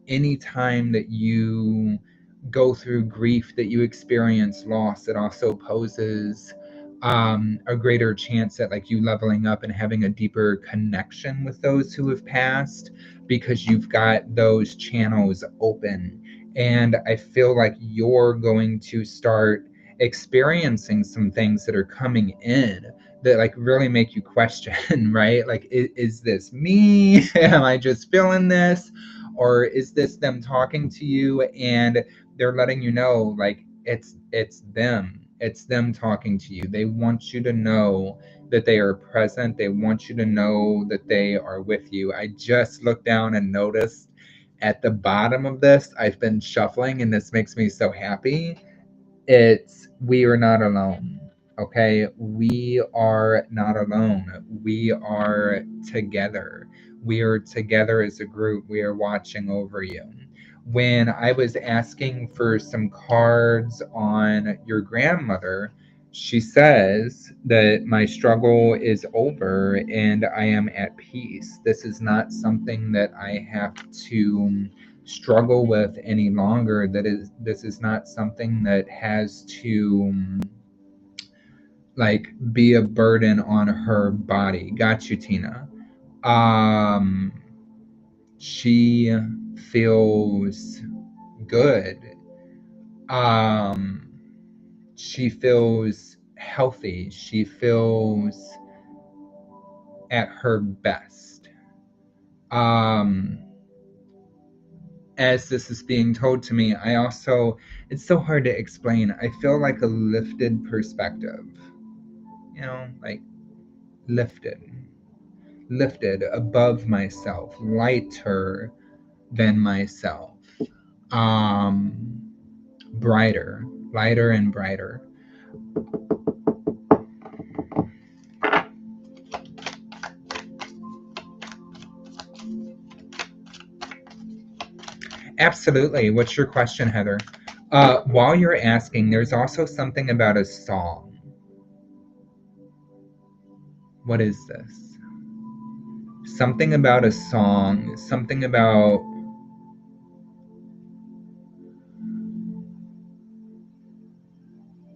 Anytime that you go through grief, that you experience loss, it also poses a greater chance at like you leveling up and having a deeper connection with those who have passed, because you've got those channels open. And I feel like you're going to start experiencing some things that are coming in that like really make you question, right? Like, is this me? Am I just feeling this? Or is this them talking to you and they're letting you know like it's them. It's them talking to you. They want you to know that they are present. They want you to know that they are with you. I just looked down and noticed at the bottom of this, I've been shuffling and this makes me so happy. It's we are not alone. Okay, we are not alone. We are together. We are together as a group. We are watching over you. When I was asking for some cards on your grandmother, she says that my struggle is over and I am at peace. This is not something that I have to struggle with any longer. This is not something that has to like be a burden on her body. Got you, Tina. um she feels good. um she feels healthy. She feels at her best. um as this is being told to me, I also, it's so hard to explain. I feel like a lifted perspective, like lifted, lifted above myself, lighter than myself, um, brighter, lighter and brighter. Absolutely. What's your question, Heather? While you're asking, there's also something about a song. What is this? Something about a song, something about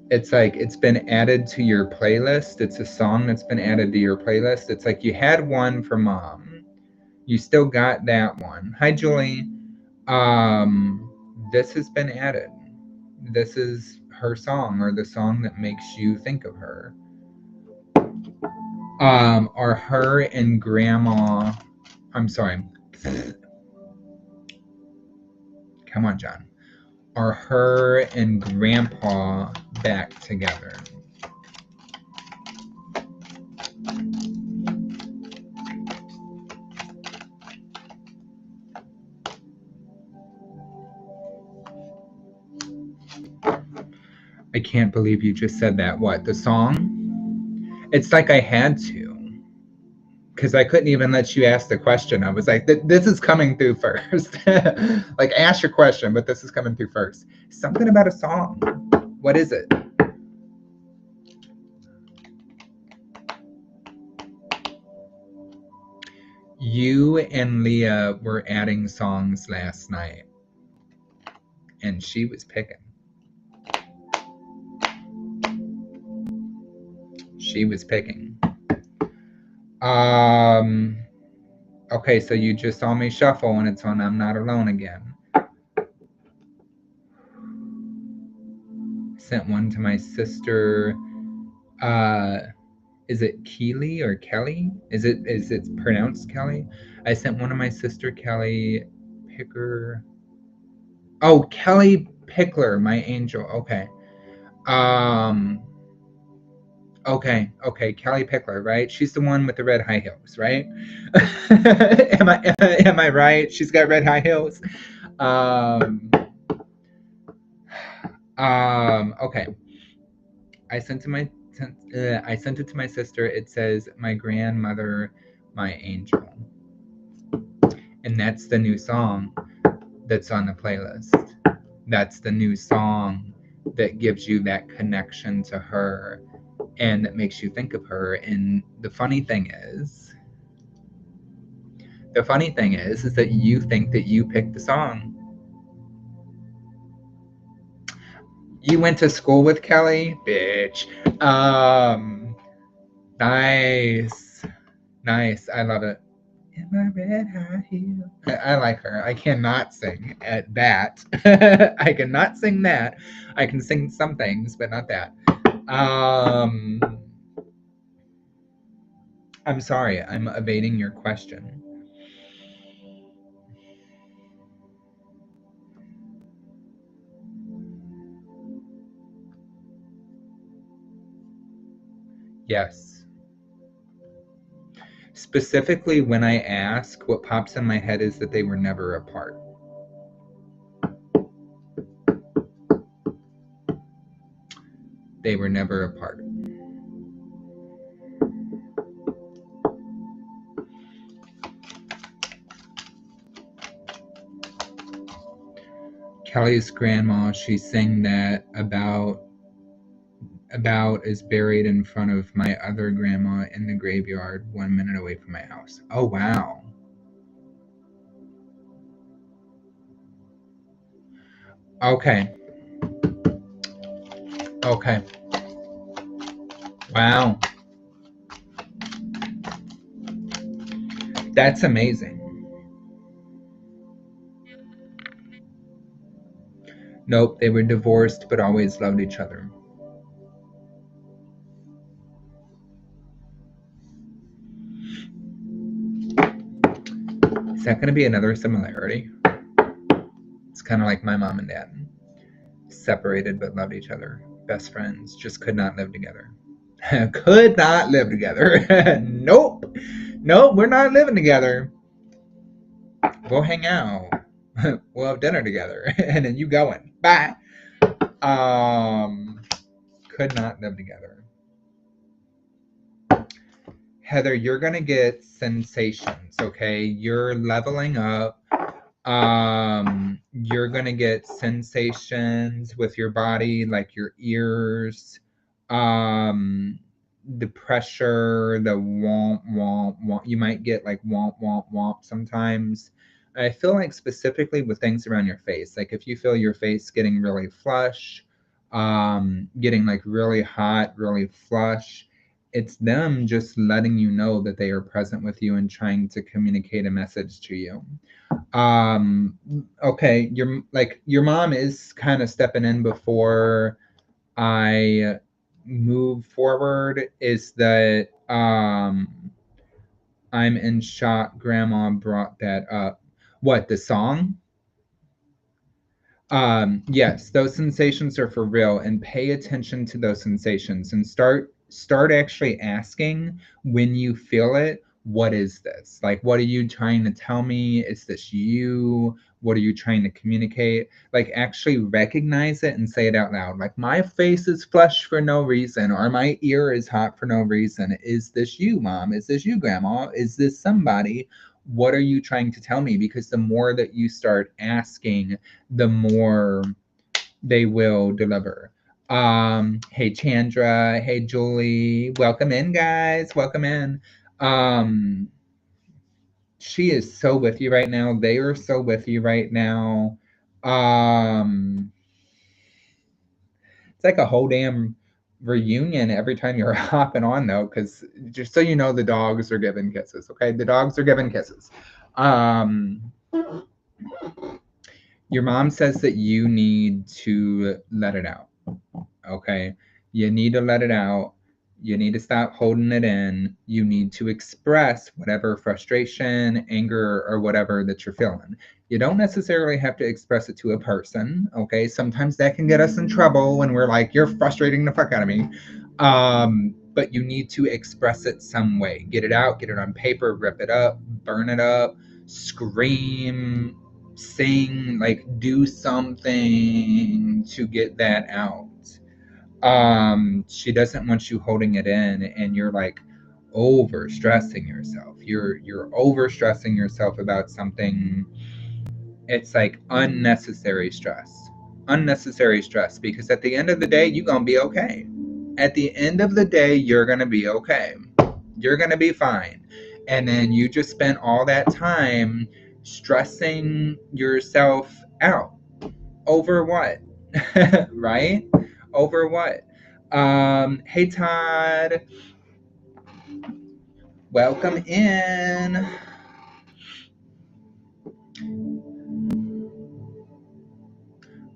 it's like it's been added to your playlist. It's a song that's been added to your playlist. It's like you had one for mom. You still got that one. Hi, Julie. This has been added. This is her song, or the song that makes you think of her. Are her and grandma, I'm sorry. Come on, John. Are her and grandpa back together? I can't believe you just said that. What, the song? It's like I had to, because I couldn't even let you ask the question. I was like, this is coming through first. Like, ask your question, but this is coming through first. Something about a song. What is it? You and Leah were adding songs last night, and she was picking. She was picking. Okay, so you just saw me shuffle, and it's on I'm Not Alone again. Sent one to my sister. Is it Keely or Kelly? Is it pronounced Kelly? I sent one to my sister Kelly Picker. Oh, Kelly Pickler, my angel. Okay. Okay, Kelly Pickler, right? She's the one with the red high heels, right? Am I right? She's got red high heels. Okay. I sent it to my sister. It says, "My grandmother, my angel," and that's the new song that's on the playlist. That's the new song that gives you that connection to her and that makes you think of her. And the funny thing is that you think that you picked the song. You went to school with Kelly, bitch. Nice. I love it. In my red high heel. I like her. I cannot sing at that. I cannot sing that. I can sing some things, but not that. I'm sorry. I'm evading your question. Yes. Specifically, when I ask, what pops in my head is that they were never apart. They were never apart. Kelly's grandma, she sang that about is buried in front of my other grandma in the graveyard 1 minute away from my house. Oh, wow. Okay. Wow. That's amazing. Nope, they were divorced but always loved each other. Is that going to be another similarity? It's kind of like my mom and dad. Separated but loved each other. Best friends, just could not live together. Could not live together. Nope, we're not living together. We'll hang out. We'll have dinner together. And then you going. Bye. Could not live together. Heather, you're going to get sensations, okay? You're leveling up. You're going to get sensations with your body, like your ears, the pressure, the womp, womp, womp. You might get like womp, womp, womp sometimes. I feel like specifically with things around your face, like if you feel your face getting really flush, getting like really hot, really flush, it's them just letting you know that they are present with you and trying to communicate a message to you. Okay, your mom is kind of stepping in before I move forward. Is that I'm in shock grandma brought that up. What, the song? Yes, those sensations are for real, and pay attention to those sensations and start actually asking when you feel it, what is this? Like, what are you trying to tell me? Is this you? What are you trying to communicate? Like, actually recognize it and say it out loud. Like, my face is flushed for no reason, or my ear is hot for no reason. Is this you, mom? Is this you, grandma? Is this somebody? What are you trying to tell me? Because the more that you start asking, the more they will deliver. Hey Chandra, hey Julie, welcome in, guys. Welcome in. She is so with you right now. They are so with you right now. It's like a whole damn reunion every time you're hopping on though, because just so you know, the dogs are giving kisses. Okay, the dogs are giving kisses. Your mom says that you need to let it out. Okay, you need to let it out. You need to stop holding it in. You need to express whatever frustration, anger, or whatever that you're feeling. You don't necessarily have to express it to a person. Okay, sometimes that can get us in trouble when we're like, "You're frustrating the fuck out of me." But you need to express it some way. Get it out. Get it on paper. Rip it up. Burn it up. Scream. sing, like do something to get that out. She doesn't want you holding it in and you're like over stressing yourself. You're over stressing yourself about something. It's like unnecessary stress. Unnecessary stress, because at the end of the day, you're gonna be okay. At the end of the day, you're gonna be okay. You're gonna be fine. And then you just spent all that time stressing yourself out. Over what? Right? Over what? Hey Todd, welcome in.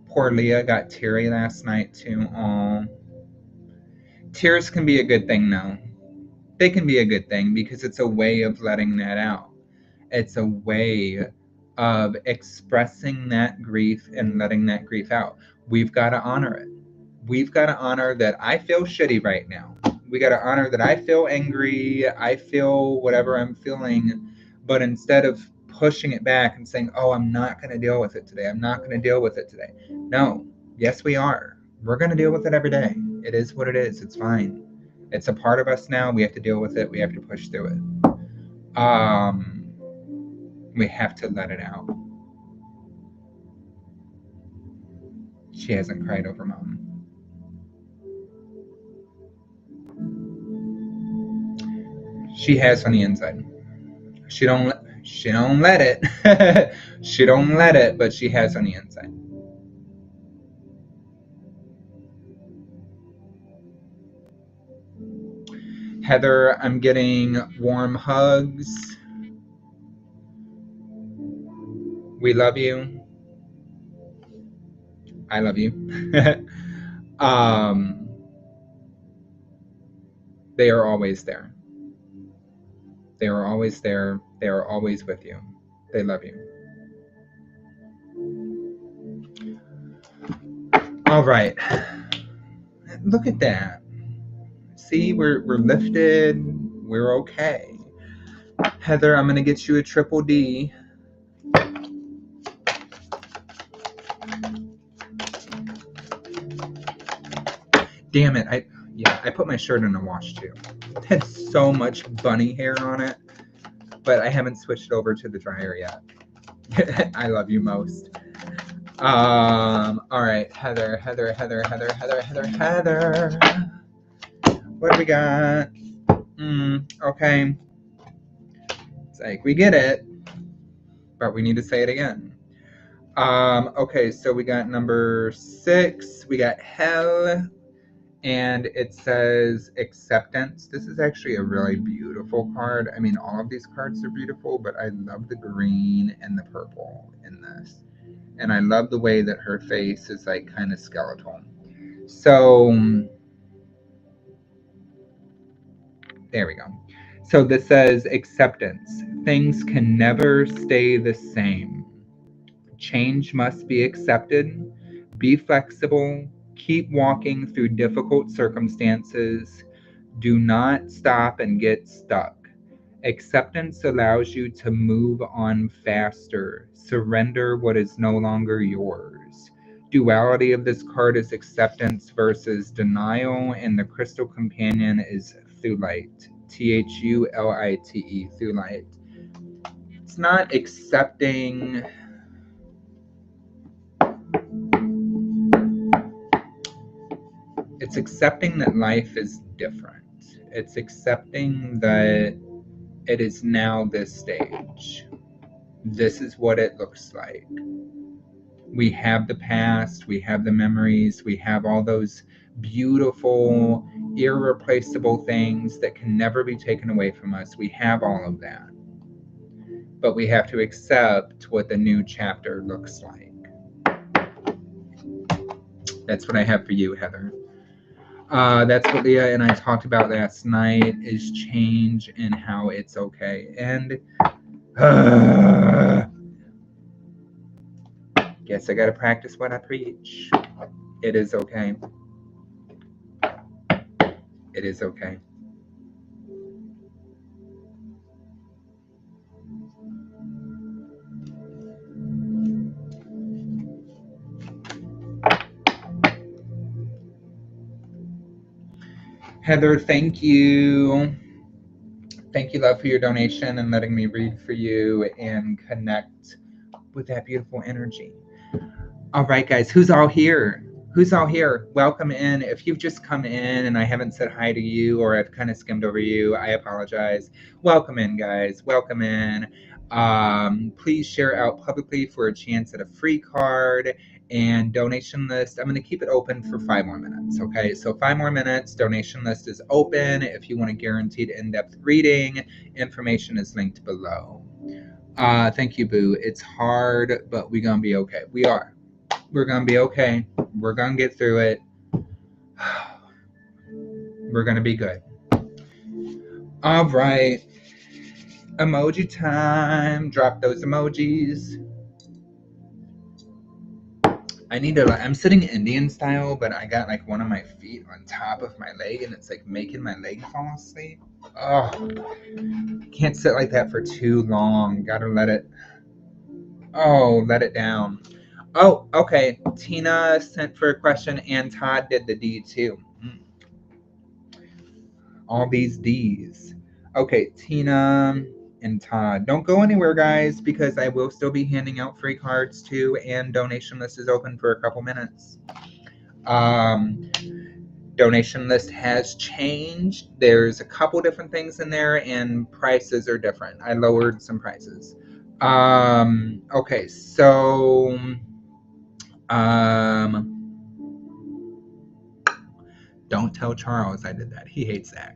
Poor Leah got teary last night too. Aw. Tears can be a good thing though. They can be a good thing because it's a way of letting that out. It's a way of expressing that grief and letting that grief out. We've got to honor it. We've got to honor that I feel shitty right now. We got to honor that I feel angry. I feel whatever I'm feeling. But instead of pushing it back and saying, oh, I'm not going to deal with it today. I'm not going to deal with it today. No, yes, we are. We're going to deal with it every day. It is what it is. It's fine. It's a part of us now. We have to deal with it. We have to push through it. We have to let it out. She hasn't cried over Mom. She has on the inside. She don't let it. She don't let it, but she has on the inside. Heather, I'm getting warm hugs. We love you. I love you. They are always there. They are always there. They are always with you. They love you. All right. Look at that. See, we're lifted. We're okay. Heather, I'm going to get you a triple D. Damn it. I put my shirt in the wash too. It had so much bunny hair on it, but I haven't switched over to the dryer yet. I love you most. All right, Heather. What do we got? Okay. It's like, we get it, but we need to say it again. Okay, so we got number 6. We got hell, and it says acceptance. This is actually a really beautiful card. I mean, all of these cards are beautiful, but I love the green and the purple in this. And I love the way that her face is like kind of skeletal. So there we go. So this says acceptance. Things can never stay the same. Change must be accepted. Be flexible. Keep walking through difficult circumstances. Do not stop and get stuck. Acceptance allows you to move on faster. Surrender what is no longer yours. Duality of this card is acceptance versus denial, and the crystal companion is Thulite. Thulite. Thulite. It's not accepting. It's accepting that life is different. It's accepting that it is now this stage. This is what it looks like. We have the past, we have the memories, we have all those beautiful, irreplaceable things that can never be taken away from us. We have all of that. But we have to accept what the new chapter looks like. That's what I have for you, Heather. That's what Leah and I talked about last night, is change and how it's okay. And guess I gotta practice what I preach. It is okay. It is okay. Heather, thank you. Thank you, love, for your donation and letting me read for you and connect with that beautiful energy. All right, guys, who's all here? Who's all here? Welcome in. If you've just come in and I haven't said hi to you or I've kind of skimmed over you, I apologize. Welcome in, guys. Welcome in. Please share out publicly for a chance at a free card and donation list. I'm going to keep it open for 5 more minutes, okay? So 5 more minutes. Donation list is open. If you want a guaranteed in-depth reading, information is linked below. Thank you, Boo. It's hard, but we're going to be okay. We are. We're going to be okay. We're going to get through it. We're going to be good. All right. Emoji time. Drop those emojis. I need to, I'm sitting Indian style, but I got like one of my feet on top of my leg and it's like making my leg fall asleep. Oh, can't sit like that for too long. Gotta let it down. Oh, okay. Tina sent for a question and Todd did the D too. All these D's. Okay, Tina and Todd. Don't go anywhere, guys, because I will still be handing out free cards too, and donation list is open for a couple minutes. Donation list has changed. There's a couple different things in there, and prices are different. I lowered some prices. Okay, so don't tell Charles I did that. He hates that.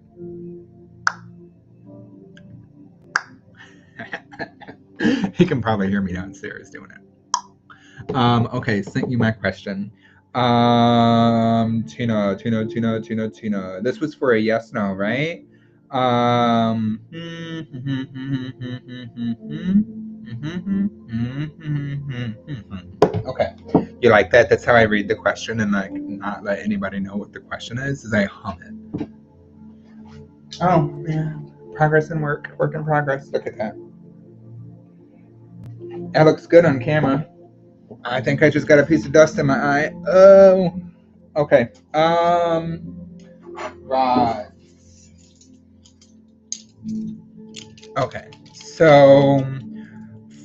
He can probably hear me downstairs doing it. Okay, sent you my question. Tina. This was for a yes, no, right? Okay. You like that? That's how I read the question and like not let anybody know what the question is I hum it. Oh, yeah. Progress and work in progress. Look at that. That looks good on camera. I think I just got a piece of dust in my eye. Oh, okay. Right. Okay. So,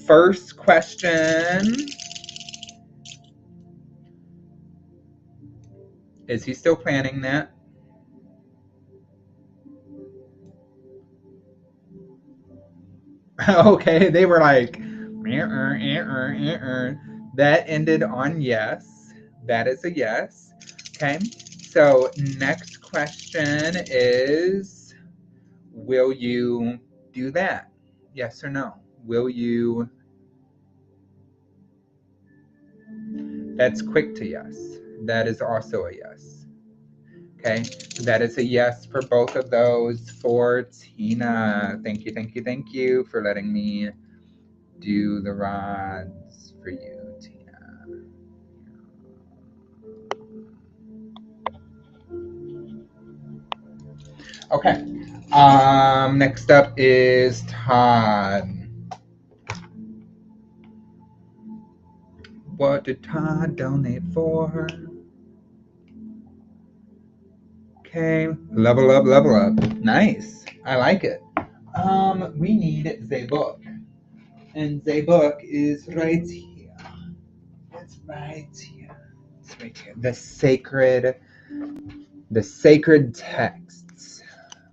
first question. Is he still planning that? Okay, they were like, that ended on yes. That is a yes. Okay, so next question is, will you do that? Yes or no? Will you? That's quick to yes. That is also a yes. Okay, that is a yes for both of those for Tina. Thank you for letting me do the rods for you, Tina. Okay. Next up is Todd. What did Todd donate for? Okay. Level up. Nice. I like it. We need the book. And the book is right here. It's right here. It's right here. The sacred texts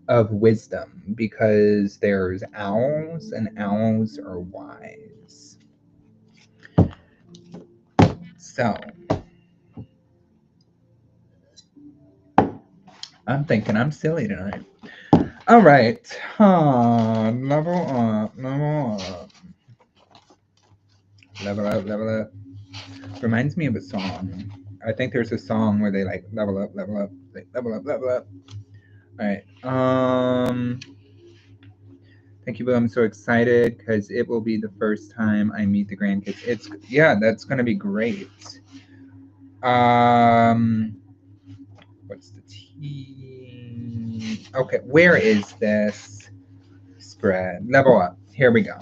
of wisdom, because there's owls and owls are wise. So I'm thinking I'm silly tonight. All right, level up. Level up. Reminds me of a song. I think there's a song where they like level up, like level up. All right. Thank you, Boo. I'm so excited because it will be the first time I meet the grandkids. That's gonna be great. What's the T? Okay, where is this spread? Level up. Here we go.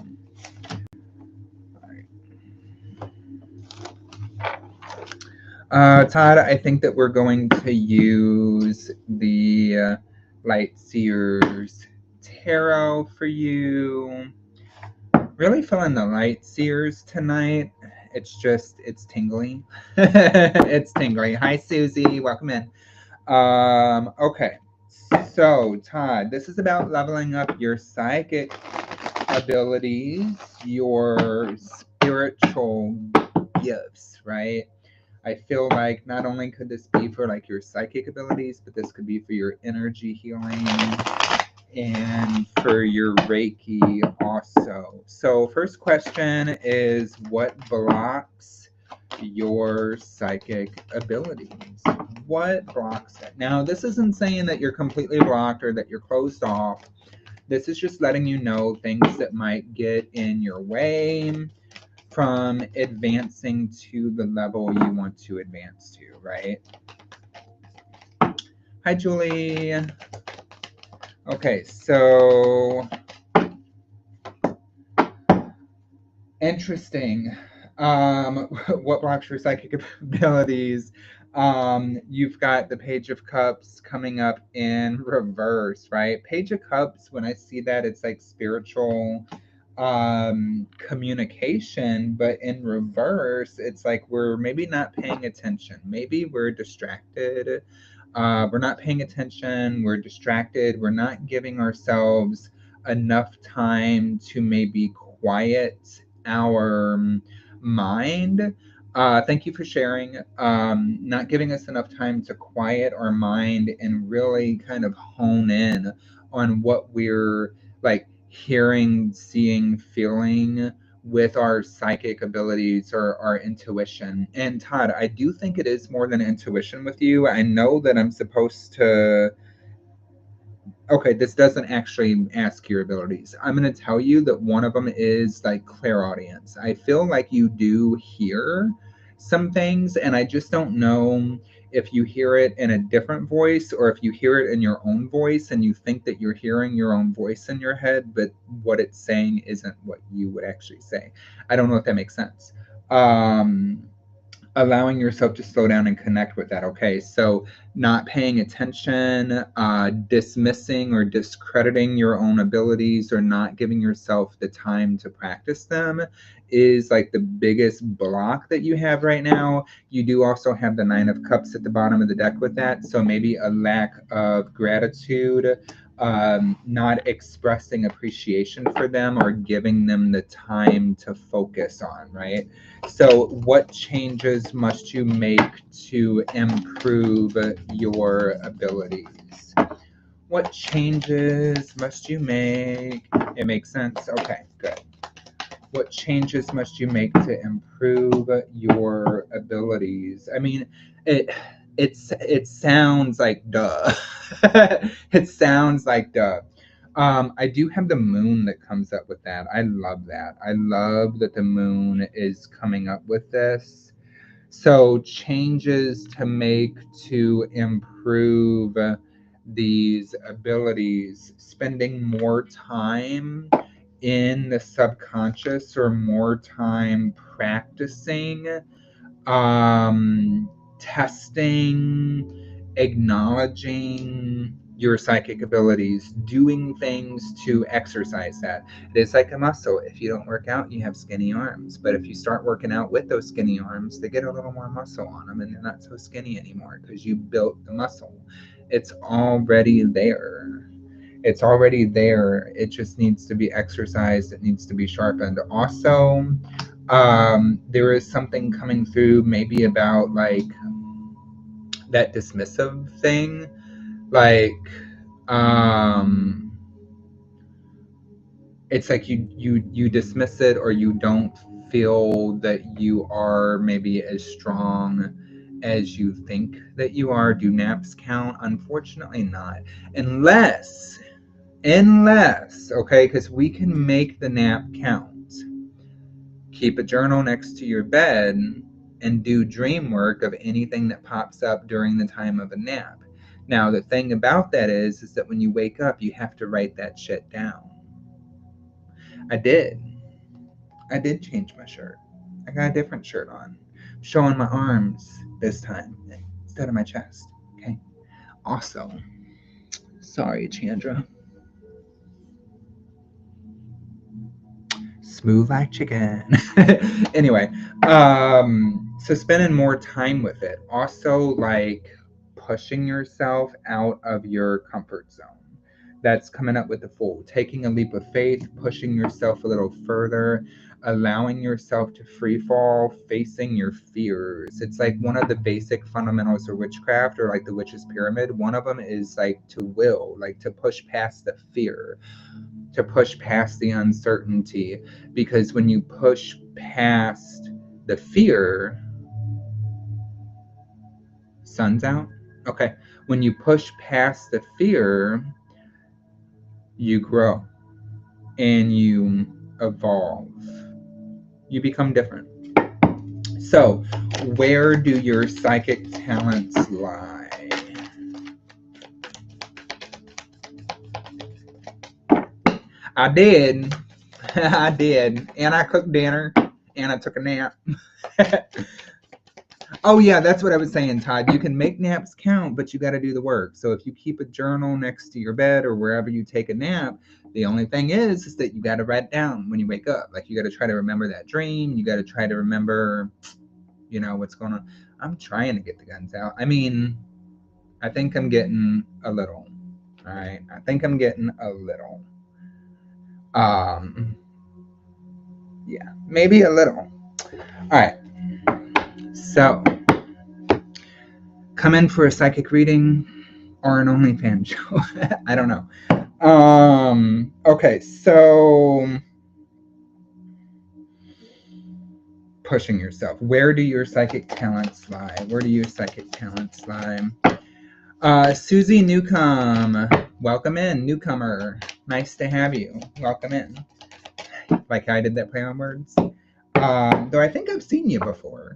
Todd, I think that we're going to use the Light Seers Tarot for you. Really feeling the Light Seers tonight. It's tingly. It's tingly. Hi, Susie. Welcome in. Okay. So, Todd, this is about leveling up your psychic abilities, your spiritual gifts, right? I feel like not only could this be for like your psychic abilities, but this could be for your energy healing and for your Reiki also. So first question is, what blocks your psychic abilities? What blocks it? Now, this isn't saying that you're completely blocked or that you're closed off. This is just letting you know things that might get in your way from advancing to the level you want to advance to, right? Hi, Julie. Okay, so interesting. What blocks your psychic abilities? You've got the Page of Cups coming up in reverse, right? Page of Cups, when I see that, it's like spiritual communication, but in reverse, it's like we're maybe not paying attention. Maybe we're distracted. We're not paying attention. We're distracted. We're not giving ourselves enough time to maybe quiet our mind. Thank you for sharing. Not giving us enough time to quiet our mind and really kind of hone in on what we're like hearing, seeing, feeling with our psychic abilities or our intuition. And Todd, I do think it is more than intuition with you. I know that I'm supposed to. Okay, this doesn't actually ask your abilities. I'm going to tell you that one of them is like clairaudience. I feel like you do hear some things, and I just don't know if you hear it in a different voice or if you hear it in your own voice and you think that you're hearing your own voice in your head, but what it's saying isn't what you would actually say. I don't know if that makes sense. Allowing yourself to slow down and connect with that. Okay, so not paying attention, dismissing or discrediting your own abilities, or not giving yourself the time to practice them is like the biggest block that you have right now. You do also have the Nine of Cups at the bottom of the deck with that, so maybe a lack of gratitude, not expressing appreciation for them or giving them the time to focus on, right? So, what changes must you make to improve your abilities? What changes must you make? It makes sense. Okay, good. What changes must you make to improve your abilities? I mean, it sounds like duh. It sounds like duh. I do have the moon that comes up with that. I love that. I love that the moon is coming up with this. So changes to make to improve these abilities, spending more time in the subconscious or more time practicing, testing, acknowledging your psychic abilities, doing things to exercise that. It is like a muscle. If you don't work out, you have skinny arms. But if you start working out with those skinny arms, they get a little more muscle on them and they're not so skinny anymore because you built the muscle. It's already there. It's already there. It just needs to be exercised. It needs to be sharpened. Also, there is something coming through maybe about like that dismissive thing, like it's like you dismiss it, or you don't feel that you are maybe as strong as you think that you are. Do naps count? Unfortunately not, unless okay, because we can make the nap count. Keep a journal next to your bed and do dream work of anything that pops up during the time of a nap. Now, the thing about that is that when you wake up, you have to write that shit down. I did. I did change my shirt. I got a different shirt on. I'm showing my arms this time instead of my chest. Okay. Awesome. Sorry, Chandra. Smooth like chicken. Anyway, so spending more time with it. Also, like pushing yourself out of your comfort zone. That's coming up with the Fool. Taking a leap of faith, pushing yourself a little further, allowing yourself to free fall, facing your fears. It's like one of the basic fundamentals of witchcraft, or like the witch's pyramid. One of them is like to will, like to push past the fear, to push past the uncertainty. Because when you push past the fear, sun's out? Okay. When you push past the fear, you grow and you evolve. You become different. So, where do your psychic talents lie? I did. I did. And I cooked dinner. And I took a nap. Oh, yeah, that's what I was saying, Todd. You can make naps count, but you got to do the work. So if you keep a journal next to your bed or wherever you take a nap, the only thing is that you got to write down when you wake up. Like, you got to try to remember that dream. You got to try to remember, you know, what's going on. I'm trying to get the guns out. I mean, I think I'm getting a little. All right. I think I'm getting a little. Yeah, maybe a little. All right. So, come in for a psychic reading or an OnlyFans show. I don't know. Okay, so pushing yourself. Where do your psychic talents lie? Where do your psychic talents lie? Susie Newcomb, welcome in, newcomer. Nice to have you. Welcome in. Like I did that play on words. Though I think I've seen you before.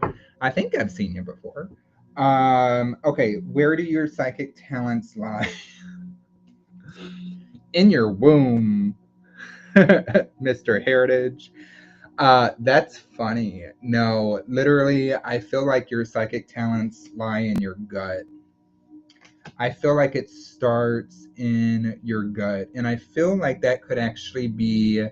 Okay, where do your psychic talents lie? In your womb, Mr. Heritage. That's funny. No, literally, I feel like your psychic talents lie in your gut. I feel like it starts in your gut. And I feel like that could actually be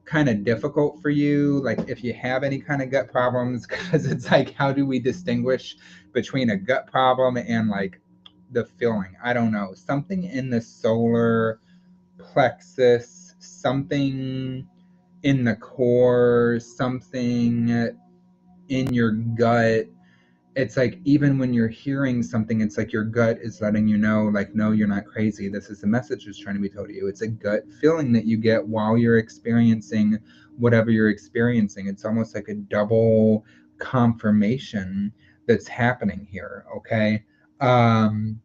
kind of difficult for you, like if you have any kind of gut problems, because it's like, how do we distinguish between a gut problem and like the feeling? I don't know. Something in the solar plexus, something in the core, something in your gut. It's like, even when you're hearing something, it's like your gut is letting you know, like, no, you're not crazy. This is the message that's trying to be told to you. It's a gut feeling that you get while you're experiencing whatever you're experiencing. It's almost like a double confirmation that's happening here, okay?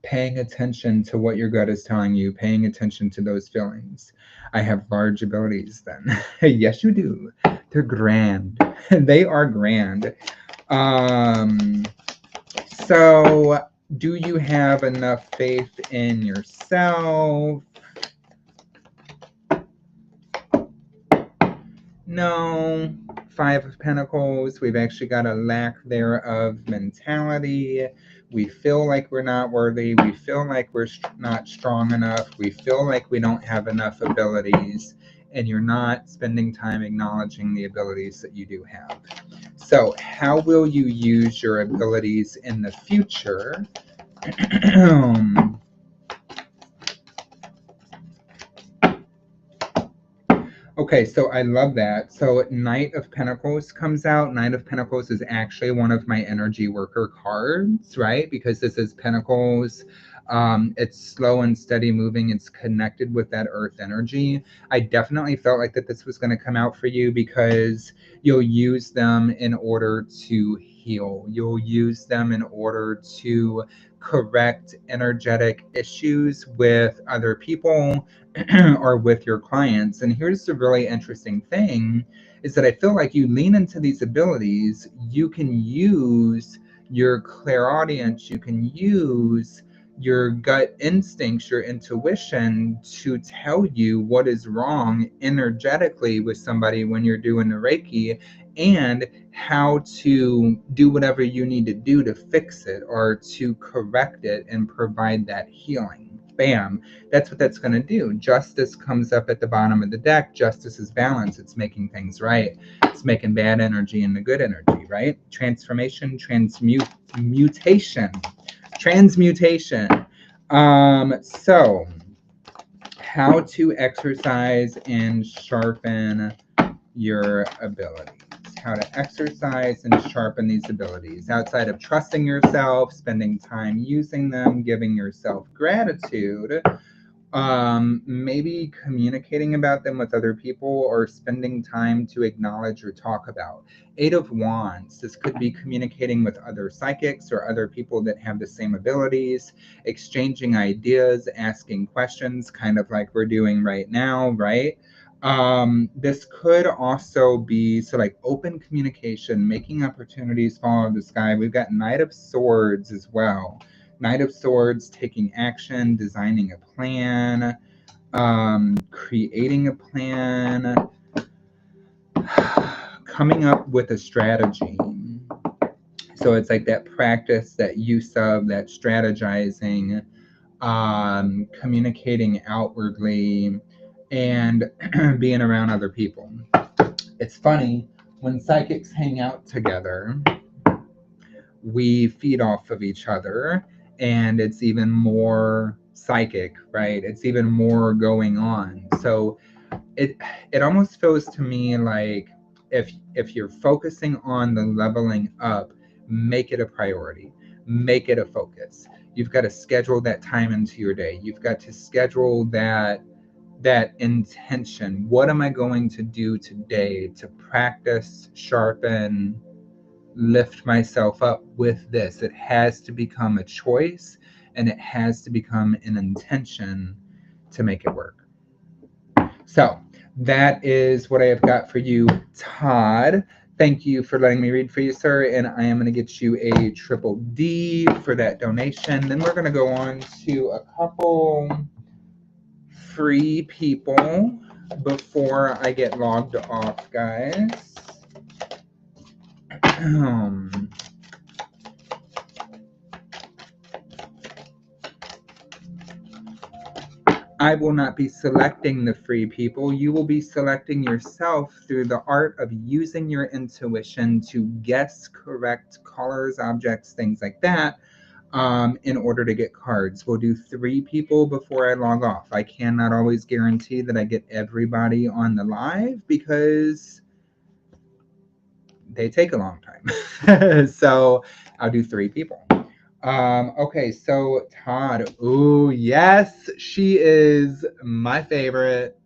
Paying attention to what your gut is telling you, paying attention to those feelings. I have large abilities then. Yes, you do. They're grand. They are grand. So do you have enough faith in yourself? No. Five of Pentacles. We've actually got a lack thereof mentality. We feel like we're not worthy. We feel like we're not strong enough. We feel like we don't have enough abilities. And you're not spending time acknowledging the abilities that you do have. So how will you use your abilities in the future? Okay, so I love that. So Knight of Pentacles comes out. Knight of Pentacles is actually one of my energy worker cards, right? Because this is Pentacles. It's slow and steady moving. It's connected with that earth energy. I definitely felt like that this was going to come out for you because you'll use them in order to heal. You'll use them in order to correct energetic issues with other people or with your clients. And here's the really interesting thing is that I feel like you lean into these abilities. You can use your clairaudience, you can use your gut instincts, your intuition to tell you what is wrong energetically with somebody when you're doing the Reiki, and how to do whatever you need to do to fix it or to correct it and provide that healing. Bam. That's what that's going to do. Justice comes up at the bottom of the deck. Justice is balance. It's making things right. It's making bad energy into good energy, right? Transformation, transmutation. So how to exercise and sharpen your abilities. How to exercise and sharpen these abilities outside of trusting yourself, spending time using them, giving yourself gratitude, maybe communicating about them with other people, or spending time to acknowledge or talk about. Eight of Wands, this could be communicating with other psychics or other people that have the same abilities, exchanging ideas, asking questions, kind of like we're doing right now, right? This could also be, so like open communication, making opportunities fall out of the sky. We've got Knight of Swords as well. Knight of Swords, taking action, designing a plan, creating a plan, coming up with a strategy. So it's like that practice, that use of, that strategizing, communicating outwardly, and being around other people. It's funny, when psychics hang out together, we feed off of each other, and it's even more psychic, right? It's even more going on. So it almost feels to me like if you're focusing on the leveling up, make it a priority, make it a focus. You've got to schedule that time into your day. You've got to schedule that intention. What am I going to do today to practice, sharpen, lift myself up with this? It has to become a choice, and it has to become an intention to make it work. So that is what I have got for you, Todd. Thank you for letting me read for you, sir. And I am going to get you a triple D for that donation. Then we're going to go on to a couple free people before I get logged off, guys. I will not be selecting the free people. You will be selecting yourself through the art of using your intuition to guess correct colors, objects, things like that, in order to get cards. We'll do 3 people before I log off. I cannot always guarantee that I get everybody on the live because they take a long time. So I'll do 3 people. Okay, so Todd. Ooh, yes, she is my favorite.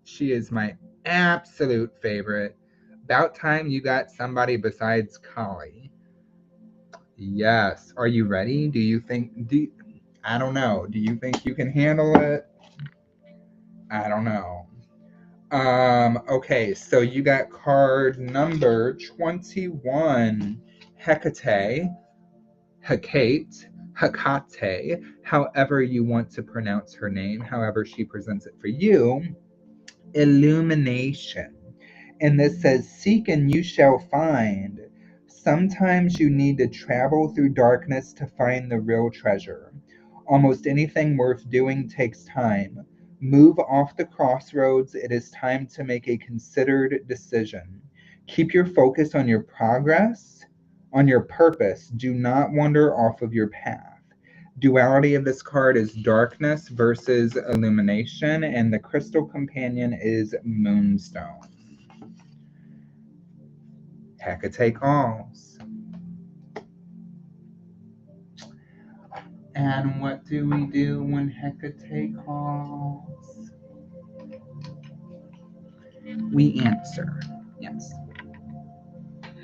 She is my absolute favorite. About time you got somebody besides Collie. Yes. Are you ready? Do you think I don't know. Do you think you can handle it? I don't know. Okay, so you got card number 21, Hecate. Hecate, however you want to pronounce her name, however she presents it for you. Illumination. And this says, seek and you shall find. Sometimes you need to travel through darkness to find the real treasure. Almost anything worth doing takes time. Move off the crossroads. It is time to make a considered decision. Keep your focus on your progress, on your purpose. Do not wander off of your path. Duality of this card is darkness versus illumination, and the crystal companion is moonstone. Hecate calls. And what do we do when Hecate calls? We answer. Yes.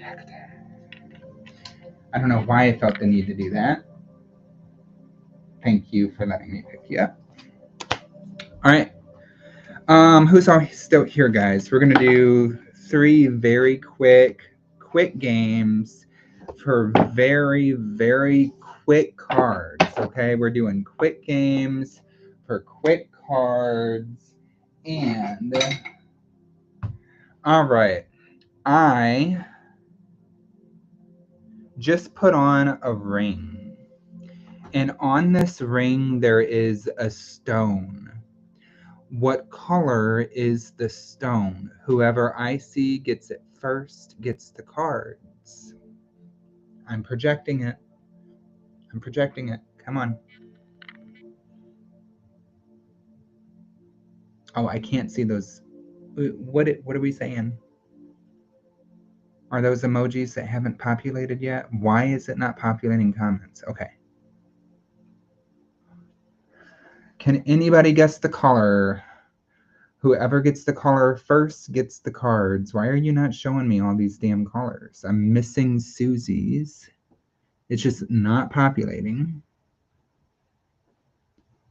Hecate. I don't know why I felt the need to do that. Thank you for letting me pick you up. All right. Who's all still here, guys? We're gonna do 3 very quick games for very, very quick cards. Okay, we're doing quick games for quick cards. And all right, I just put on a ring, And on this ring, there is a stone. What color is the stone? Whoever I see gets it first gets the cards. I'm projecting it. I'm projecting it. Come on. Oh, I can't see those. What are we saying? Are those emojis that haven't populated yet? Why is it not populating comments? Okay. Can anybody guess the color? Whoever gets the color first gets the cards. Why are you not showing me all these damn colors? I'm missing Susie's. It's just not populating.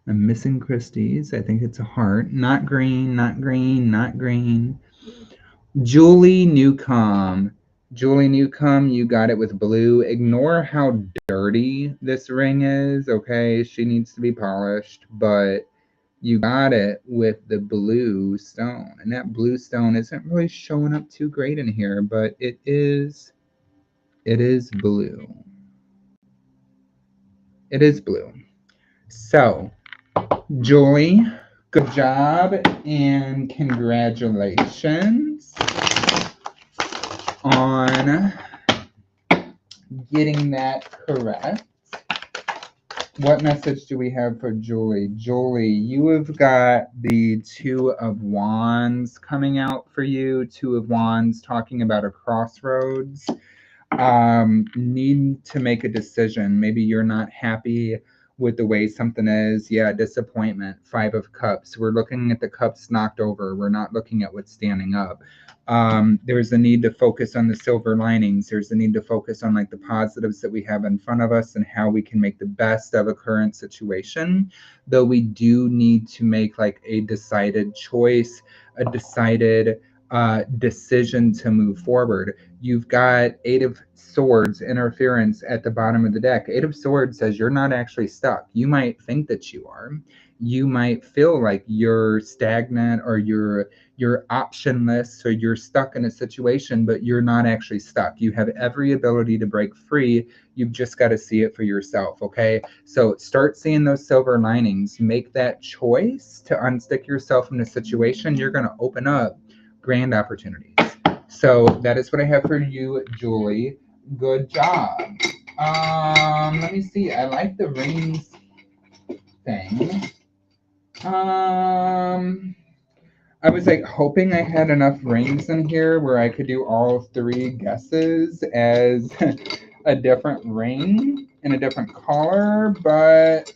I'm missing Christie's. I think it's a heart. Not green, not green, not green. Julie Newcomb. Julie Newcomb, you got it with blue. Ignore how dirty this ring is, okay? She needs to be polished, but you got it with the blue stone. And that blue stone isn't really showing up too great in here, but it is blue. It is blue. So, Julie, good job and congratulations on getting that correct. What message do we have for Julie? Julie, you have got the Two of Wands coming out for you. Two of Wands talking about a crossroads. Need to make a decision. Maybe you're not happy with the way something is. Yeah, disappointment. Five of Cups. We're looking at the cups knocked over. We're not looking at what's standing up. There's a need to focus on the silver linings. There's a need to focus on like the positives that we have in front of us and how we can make the best of a current situation. Though we do need to make like a decided choice, a decided decision to move forward. You've got Eight of Swords interference at the bottom of the deck. Eight of Swords says you're not actually stuck. You might think that you are. You might feel like you're stagnant or you're optionless or you're stuck in a situation, but you're not actually stuck. You have every ability to break free. You've just got to see it for yourself, okay? So start seeing those silver linings. Make that choice to unstick yourself from the situation. You're going to open up grand opportunities. So that is what I have for you, Julie. Good job. Let me see. I like the rings thing. I was like hoping I had enough rings in here where I could do all three guesses as a different ring in a different color, but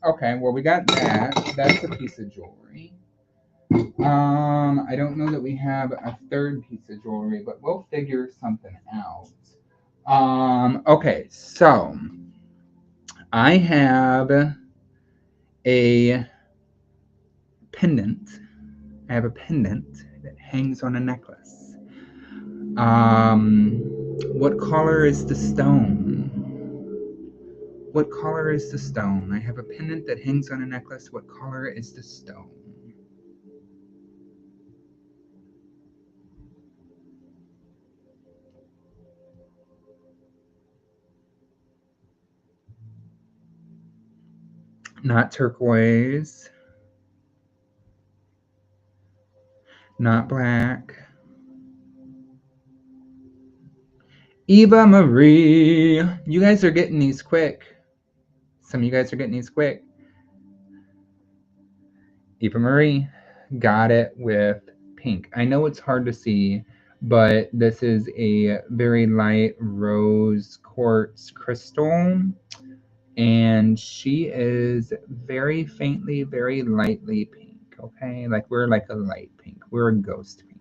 okay, well we got that. That's a piece of jewelry. I don't know that we have a third piece of jewelry, but we'll figure something out. Okay, so I have a pendant. I have a pendant that hangs on a necklace. What color is the stone? What color is the stone? I have a pendant that hangs on a necklace. What color is the stone? Not turquoise. Not black. Eva Marie. You guys are getting these quick. Some of you guys are getting these quick. Eva Marie got it with pink. I know it's hard to see, but this is a very light rose quartz crystal. And she is very faintly, very lightly pink, okay? Like we're like a light pink. We're a ghost pink.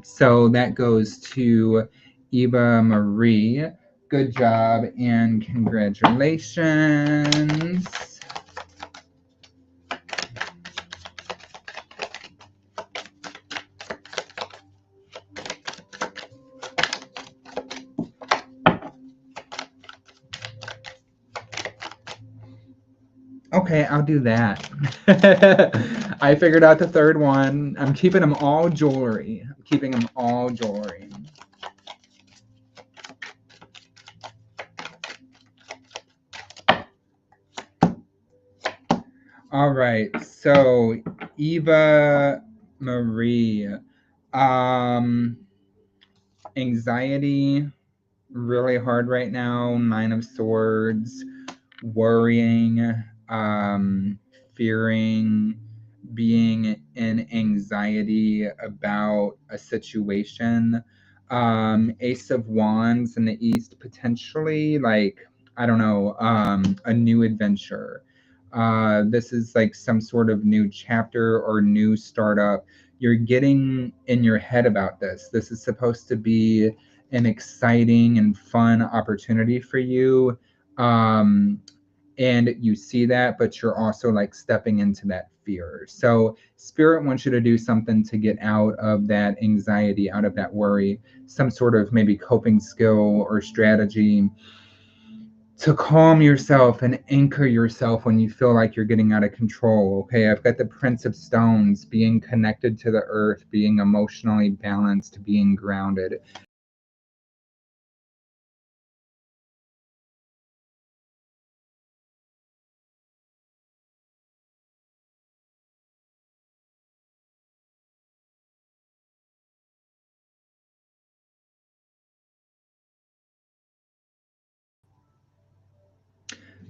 So that goes to Eva Marie. Good job and congratulations. Okay, I'll do that. I figured out the third one. I'm keeping them all jewelry. I'm keeping them all jewelry. All right. So Eva Marie, anxiety, really hard right now. 9 of Swords, worrying, fearing, being in anxiety about a situation. Ace of Wands in the East, potentially like, I don't know, a new adventure. This is like some sort of new chapter or new startup. You're getting in your head about this. This is supposed to be an exciting and fun opportunity for you. And you see that, but you're also like stepping into that fear. So spirit wants you to do something to get out of that anxiety, out of that worry, some sort of maybe coping skill or strategy to calm yourself and anchor yourself when you feel like you're getting out of control. Okay, I've got the Prince of Stones, being connected to the earth, being emotionally balanced, being grounded.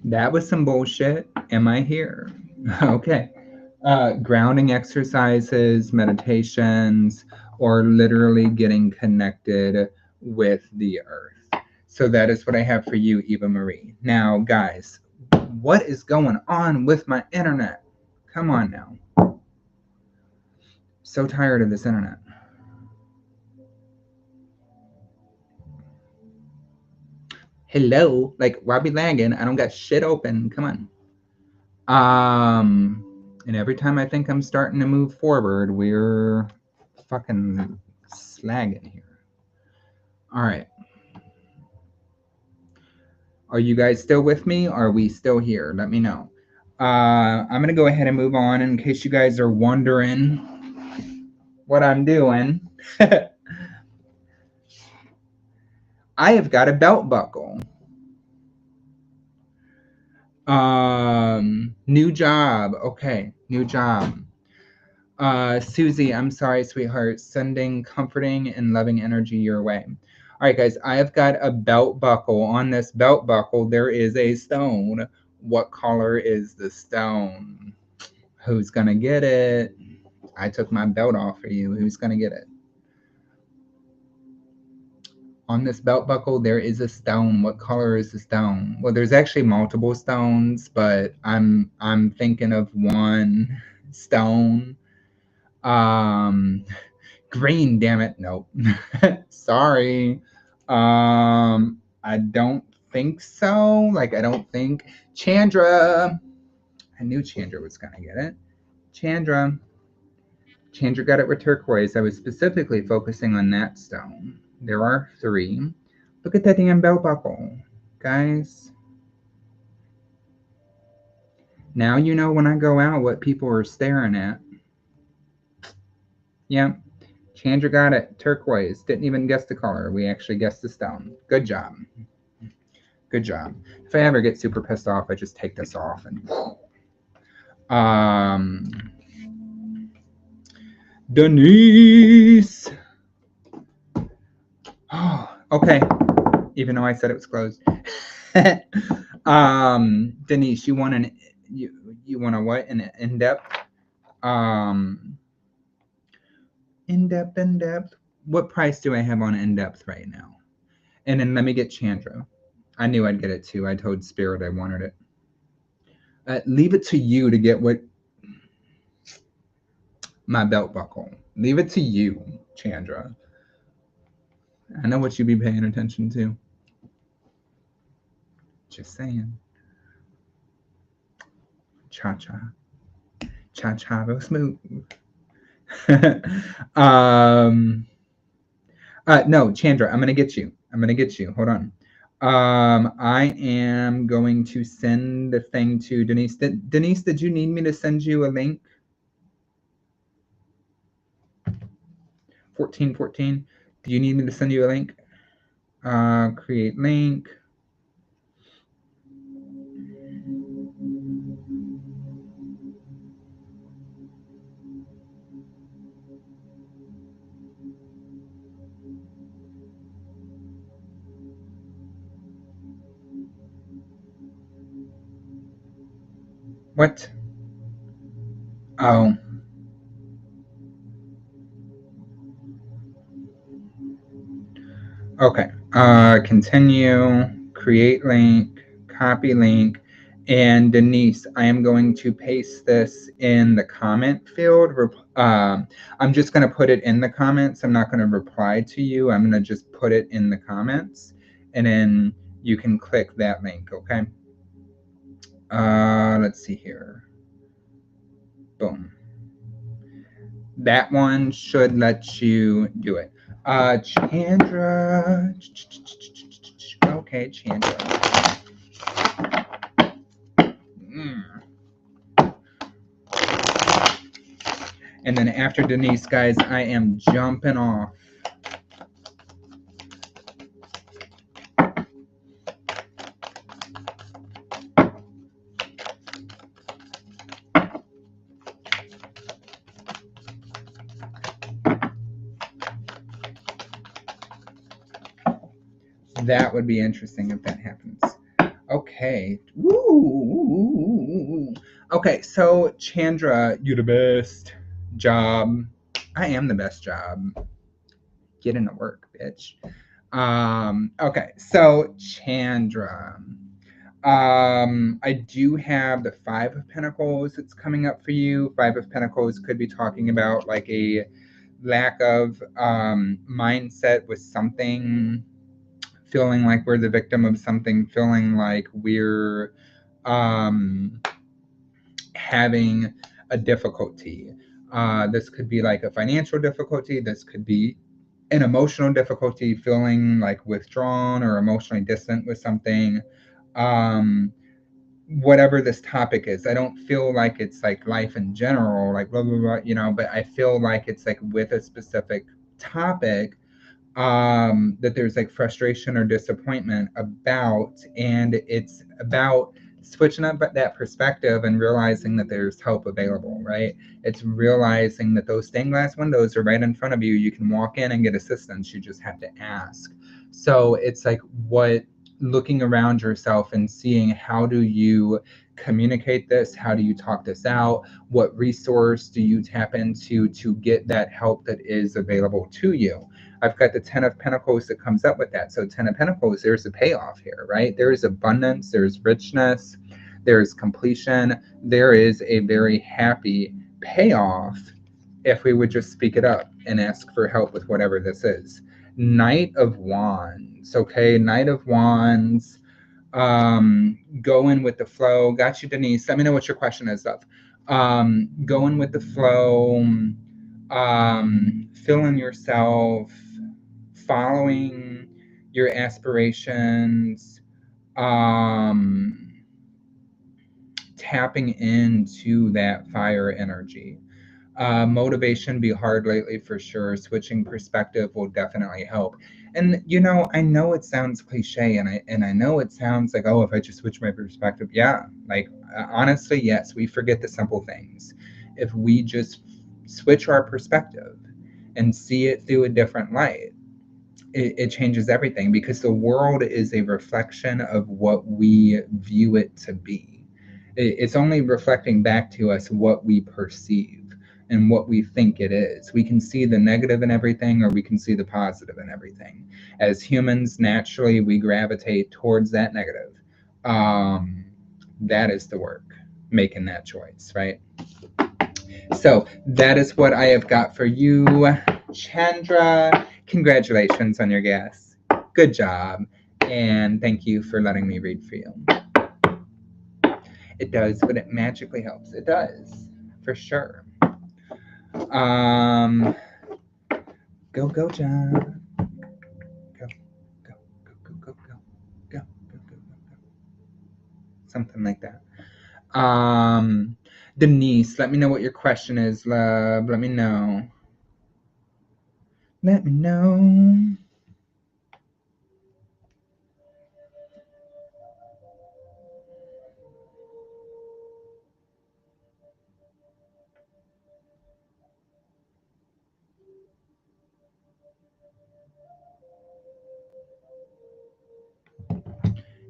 That was some bullshit. Am I here? Okay. Grounding exercises, meditations, or literally getting connected with the earth. So that is what I have for you, Eva Marie. Now, guys, what is going on with my internet? Come on now. So tired of this internet. Hello? Like, why be lagging? I don't got shit open. Come on. And every time I think I'm starting to move forward, we're fucking slagging here. All right. Are you guys still with me? Are we still here? Let me know. I'm going to go ahead and move on in case you guys are wondering what I'm doing. I have got a belt buckle. New job. Okay, new job. Susie, I'm sorry, sweetheart. Sending comforting and loving energy your way. All right, guys, I have got a belt buckle. On this belt buckle, there is a stone. What color is the stone? Who's going to get it? I took my belt off for you. Who's going to get it? On this belt buckle, there is a stone. What color is the stone? Well, there's actually multiple stones, but I'm thinking of one stone. Green, damn it. Nope. Sorry. I don't think so. Like, I don't think. Chandra. I knew Chandra was going to get it. Chandra. Chandra got it with turquoise. I was specifically focusing on that stone. There are 3. Look at that damn belt buckle. Guys. Now you know when I go out what people are staring at. Yep. Chandra got it. Turquoise. Didn't even guess the color. We actually guessed the stone. Good job. Good job. If I ever get super pissed off, I just take this off and Denise. Oh, okay. Even though I said it was closed. Denise, you want you want a what? An in-depth? In-depth. What price do I have on in-depth right now? And then let me get Chandra. I knew I'd get it too. I told Spirit I wanted it. Leave it to you to get what my belt buckle. Leave it to you, Chandra. I know what you be paying attention to. Just saying. Cha-cha. Cha-cha real smooth. No, Chandra, I'm gonna get you. Hold on. I am going to send the thing to Denise. Denise, did you need me to send you a link? 1414. Do you need me to send you a link? Create link. What? Oh. Okay. Continue, create link, copy link, and Denise, I am going to paste this in the comment field. I'm just going to put it in the comments. I'm not going to reply to you. I'm going to just put it in the comments, and then you can click that link, okay? Let's see here. Boom. That one should let you do it. Chandra. Okay, Chandra. And then after Denise, guys, I am jumping off. That would be interesting if that happens. Okay. Woo. Okay, so Chandra, you're the best job. I am the best job. Get into work, bitch. Okay, so Chandra. I do have the Five of Pentacles that's coming up for you. Five of Pentacles could be talking about like a lack of mindset with something, feeling like we're the victim of something, feeling like we're having a difficulty. This could be like a financial difficulty. This could be an emotional difficulty, feeling like withdrawn or emotionally distant with something. Whatever this topic is, I don't feel like it's like life in general, like blah, blah, blah, you know, but I feel like it's like with a specific topic that there's like frustration or disappointment about, and it's about switching up that perspective and realizing that there's help available, right? It's realizing that those stained glass windows are right in front of you. You can walk in and get assistance. You just have to ask. So it's like what looking around yourself and seeing how do you communicate this, how do you talk this out, what resource do you tap into to get that help that is available to you. I've got the Ten of Pentacles that comes up with that. So Ten of Pentacles, there's a payoff here, right? There is abundance, there's richness, there's completion. There is a very happy payoff if we would just speak it up and ask for help with whatever this is. Knight of Wands, okay? Knight of Wands, going with the flow. Got you, Denise. Let me know what your question is, love. Going with the flow, feeling yourself, following your aspirations, tapping into that fire energy. Motivation be hard lately for sure. Switching perspective will definitely help. And you know, I know it sounds cliche, and I know it sounds like, oh, if I just switch my perspective, yeah. Like honestly, yes, we forget the simple things. If we just switch our perspective and see it through a different light, it changes everything, because the world is a reflection of what we view it to be. It's only reflecting back to us what we perceive and what we think it is. We can see the negative in everything, or we can see the positive in everything. As humans, naturally, we gravitate towards that negative. That is the work, making that choice, right? So that is what I have got for you, Chandra. Congratulations on your guess. Good job. And thank you for letting me read for you. It does, but it magically helps. It does, for sure. Go, John. Go, go, go, go, go, go, go, go, go, go. Something like that. Denise, let me know what your question is, love. Let me know. Let me know.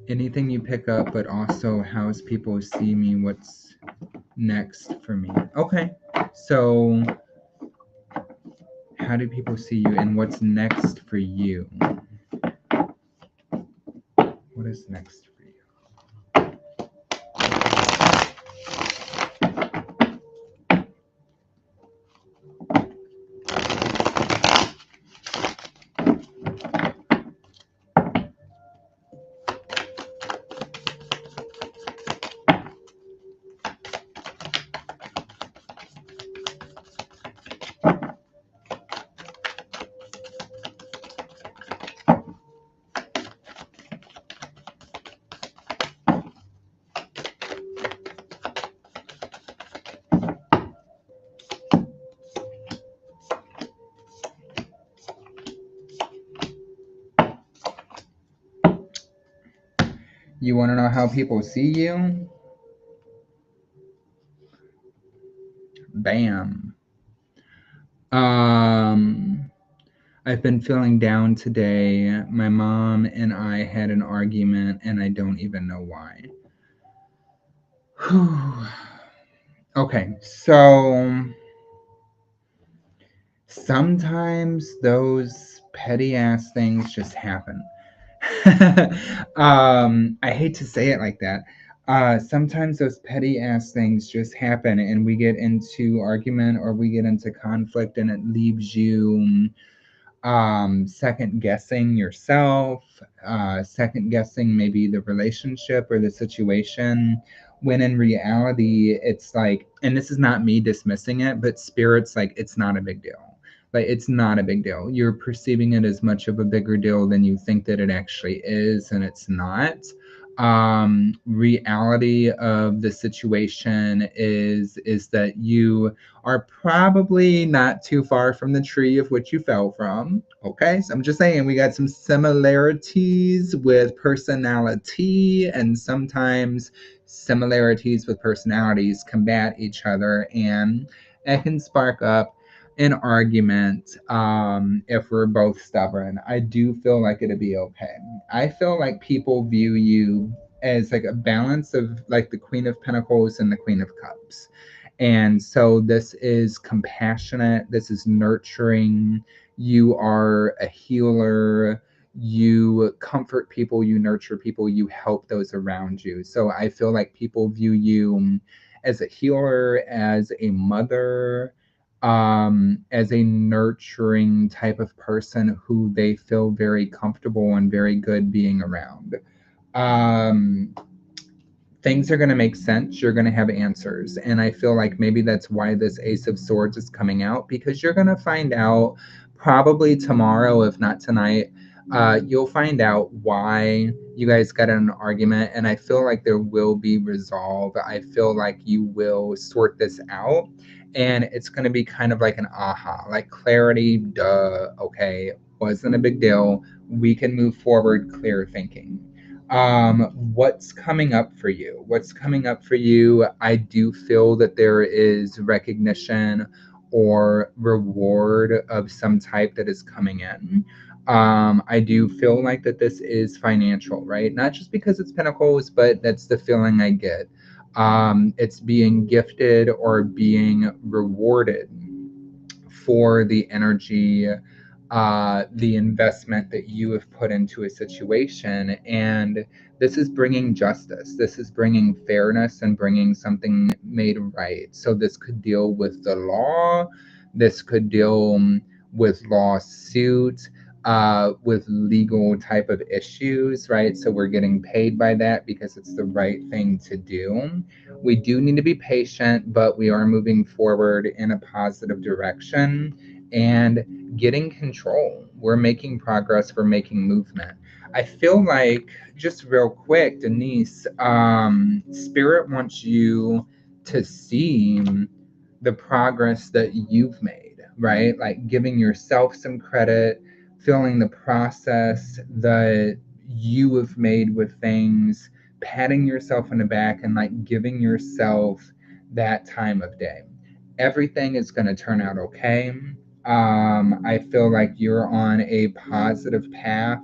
anything you pick up, but also how's people see me, what's next for me. Okay, so how do people see you and what's next for you? What is next for you? You want to know how people see you? Bam. I've been feeling down today. My mom and I had an argument, and I don't even know why. Okay, so sometimes those petty ass things just happen. I hate to say it like that. Sometimes those petty ass things just happen, and we get into argument or we get into conflict, and it leaves you second guessing yourself, second guessing maybe the relationship or the situation, when in reality it's like, and this is not me dismissing it, but spirit's like, it's not a big deal. Like, it's not a big deal. You're perceiving it as much of a bigger deal than you think that it actually is, and it's not. Reality of the situation is that you are probably not too far from the tree of which you fell from. Okay, so I'm just saying we got some similarities with personality, and sometimes similarities with personalities combat each other, and it can spark up an argument if we're both stubborn. I do feel like it'll be okay. I feel like people view you as like a balance of like the Queen of Pentacles and the Queen of Cups. And so this is compassionate, this is nurturing. You are a healer, you comfort people, you nurture people, you help those around you. So I feel like people view you as a healer, as a mother, as a nurturing type of person who they feel very comfortable and very good being around. Um, Things are going to make sense. You're going to have answers. And I feel like maybe that's why this Ace of Swords is coming out, because you're going to find out probably tomorrow, if not tonight. You'll find out why you guys got in an argument. And I feel like there will be resolve. I feel like you will sort this out. And it's going to be kind of like an aha, like clarity, duh, okay, wasn't a big deal. We can move forward, clear thinking. What's coming up for you? What's coming up for you? I do feel that there is recognition or reward of some type that is coming in. I do feel like that this is financial, right? Not just because it's Pentacles, but that's the feeling I get. It's being gifted or being rewarded for the energy, the investment that you have put into a situation. And this is bringing justice. This is bringing fairness and bringing something made right. So this could deal with the law. This could deal with lawsuit, with legal type of issues, right? So we're getting paid by that because it's the right thing to do. We do need to be patient, but we are moving forward in a positive direction and getting control. We're making progress, we're making movement. I feel like, just real quick, Denise, Spirit wants you to see the progress that you've made, right? Like giving yourself some credit, feeling the process that you have made with things, patting yourself in the back, and like giving yourself that time of day. Everything is going to turn out okay. I feel like you're on a positive path.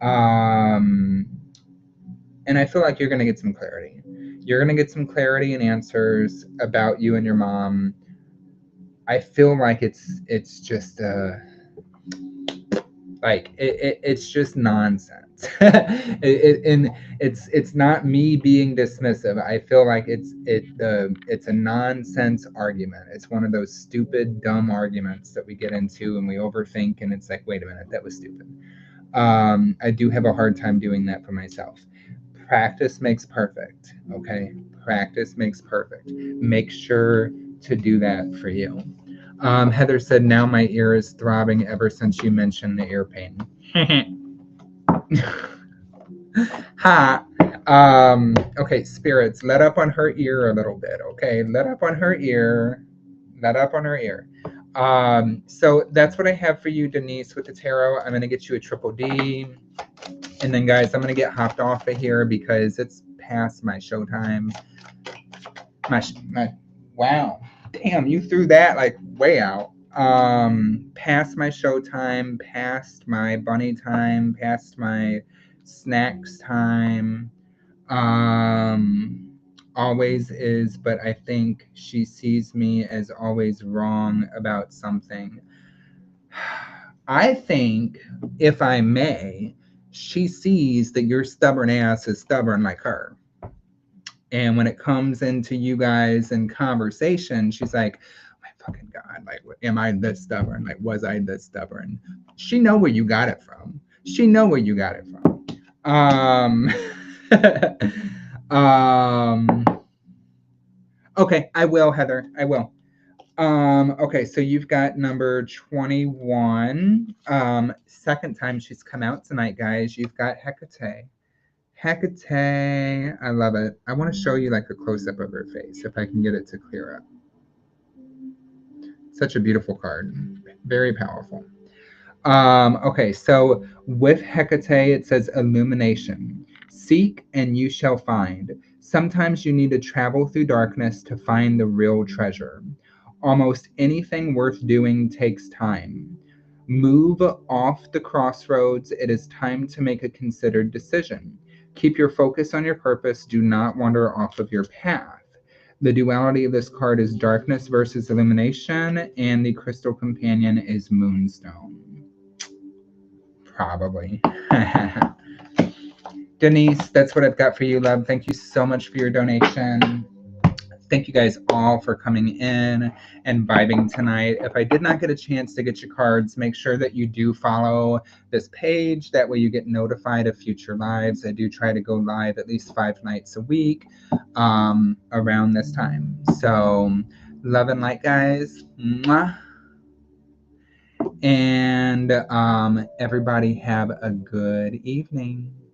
Um, And I feel like you're going to get some clarity. You're going to get some clarity and answers about you and your mom. I feel like it's just it's just nonsense. And it's not me being dismissive. I feel like it's a nonsense argument. It's one of those stupid dumb arguments that we get into and we overthink, and it's like, wait a minute, that was stupid. I do have a hard time doing that for myself. Practice makes perfect. Okay, practice makes perfect. Make sure to do that for you. Heather said, now my ear is throbbing ever since you mentioned the ear pain. Ha. Okay, spirits, let up on her ear a little bit. Okay, let up on her ear. Let up on her ear. So that's what I have for you, Denise, with the tarot. I'm going to get you a triple D. And then, guys, I'm going to get hopped off of here because it's past my showtime. Wow. Damn, you threw that like way out. Past my showtime, past my bunny time, past my snacks time. Always is, but I think she sees me as always wrong about something. I think, if I may, she sees that your stubborn ass is stubborn like her. And when it comes into you guys in conversation, she's like, my fucking God, like, am I this stubborn? Like, was I this stubborn? She know where you got it from. She know where you got it from. Okay, I will, Heather. I will. Okay, so you've got number 21. Second time she's come out tonight, guys. You've got Hecate. Hecate, I love it. I want to show you like a close-up of her face, if I can get it to clear up. Such a beautiful card. Very powerful. Okay, so with Hecate, it says illumination. Seek and you shall find. Sometimes you need to travel through darkness to find the real treasure. Almost anything worth doing takes time. Move off the crossroads. It is time to make a considered decision. Keep your focus on your purpose. Do not wander off of your path. The duality of this card is darkness versus illumination, and the crystal companion is moonstone. Probably. Denise, that's what I've got for you, love. Thank you so much for your donation. Thank you guys all for coming in and vibing tonight. If I did not get a chance to get your cards, make sure that you do follow this page. That way you get notified of future lives. I do try to go live at least 5 nights a week around this time. So love and light, guys. Mwah. And everybody have a good evening.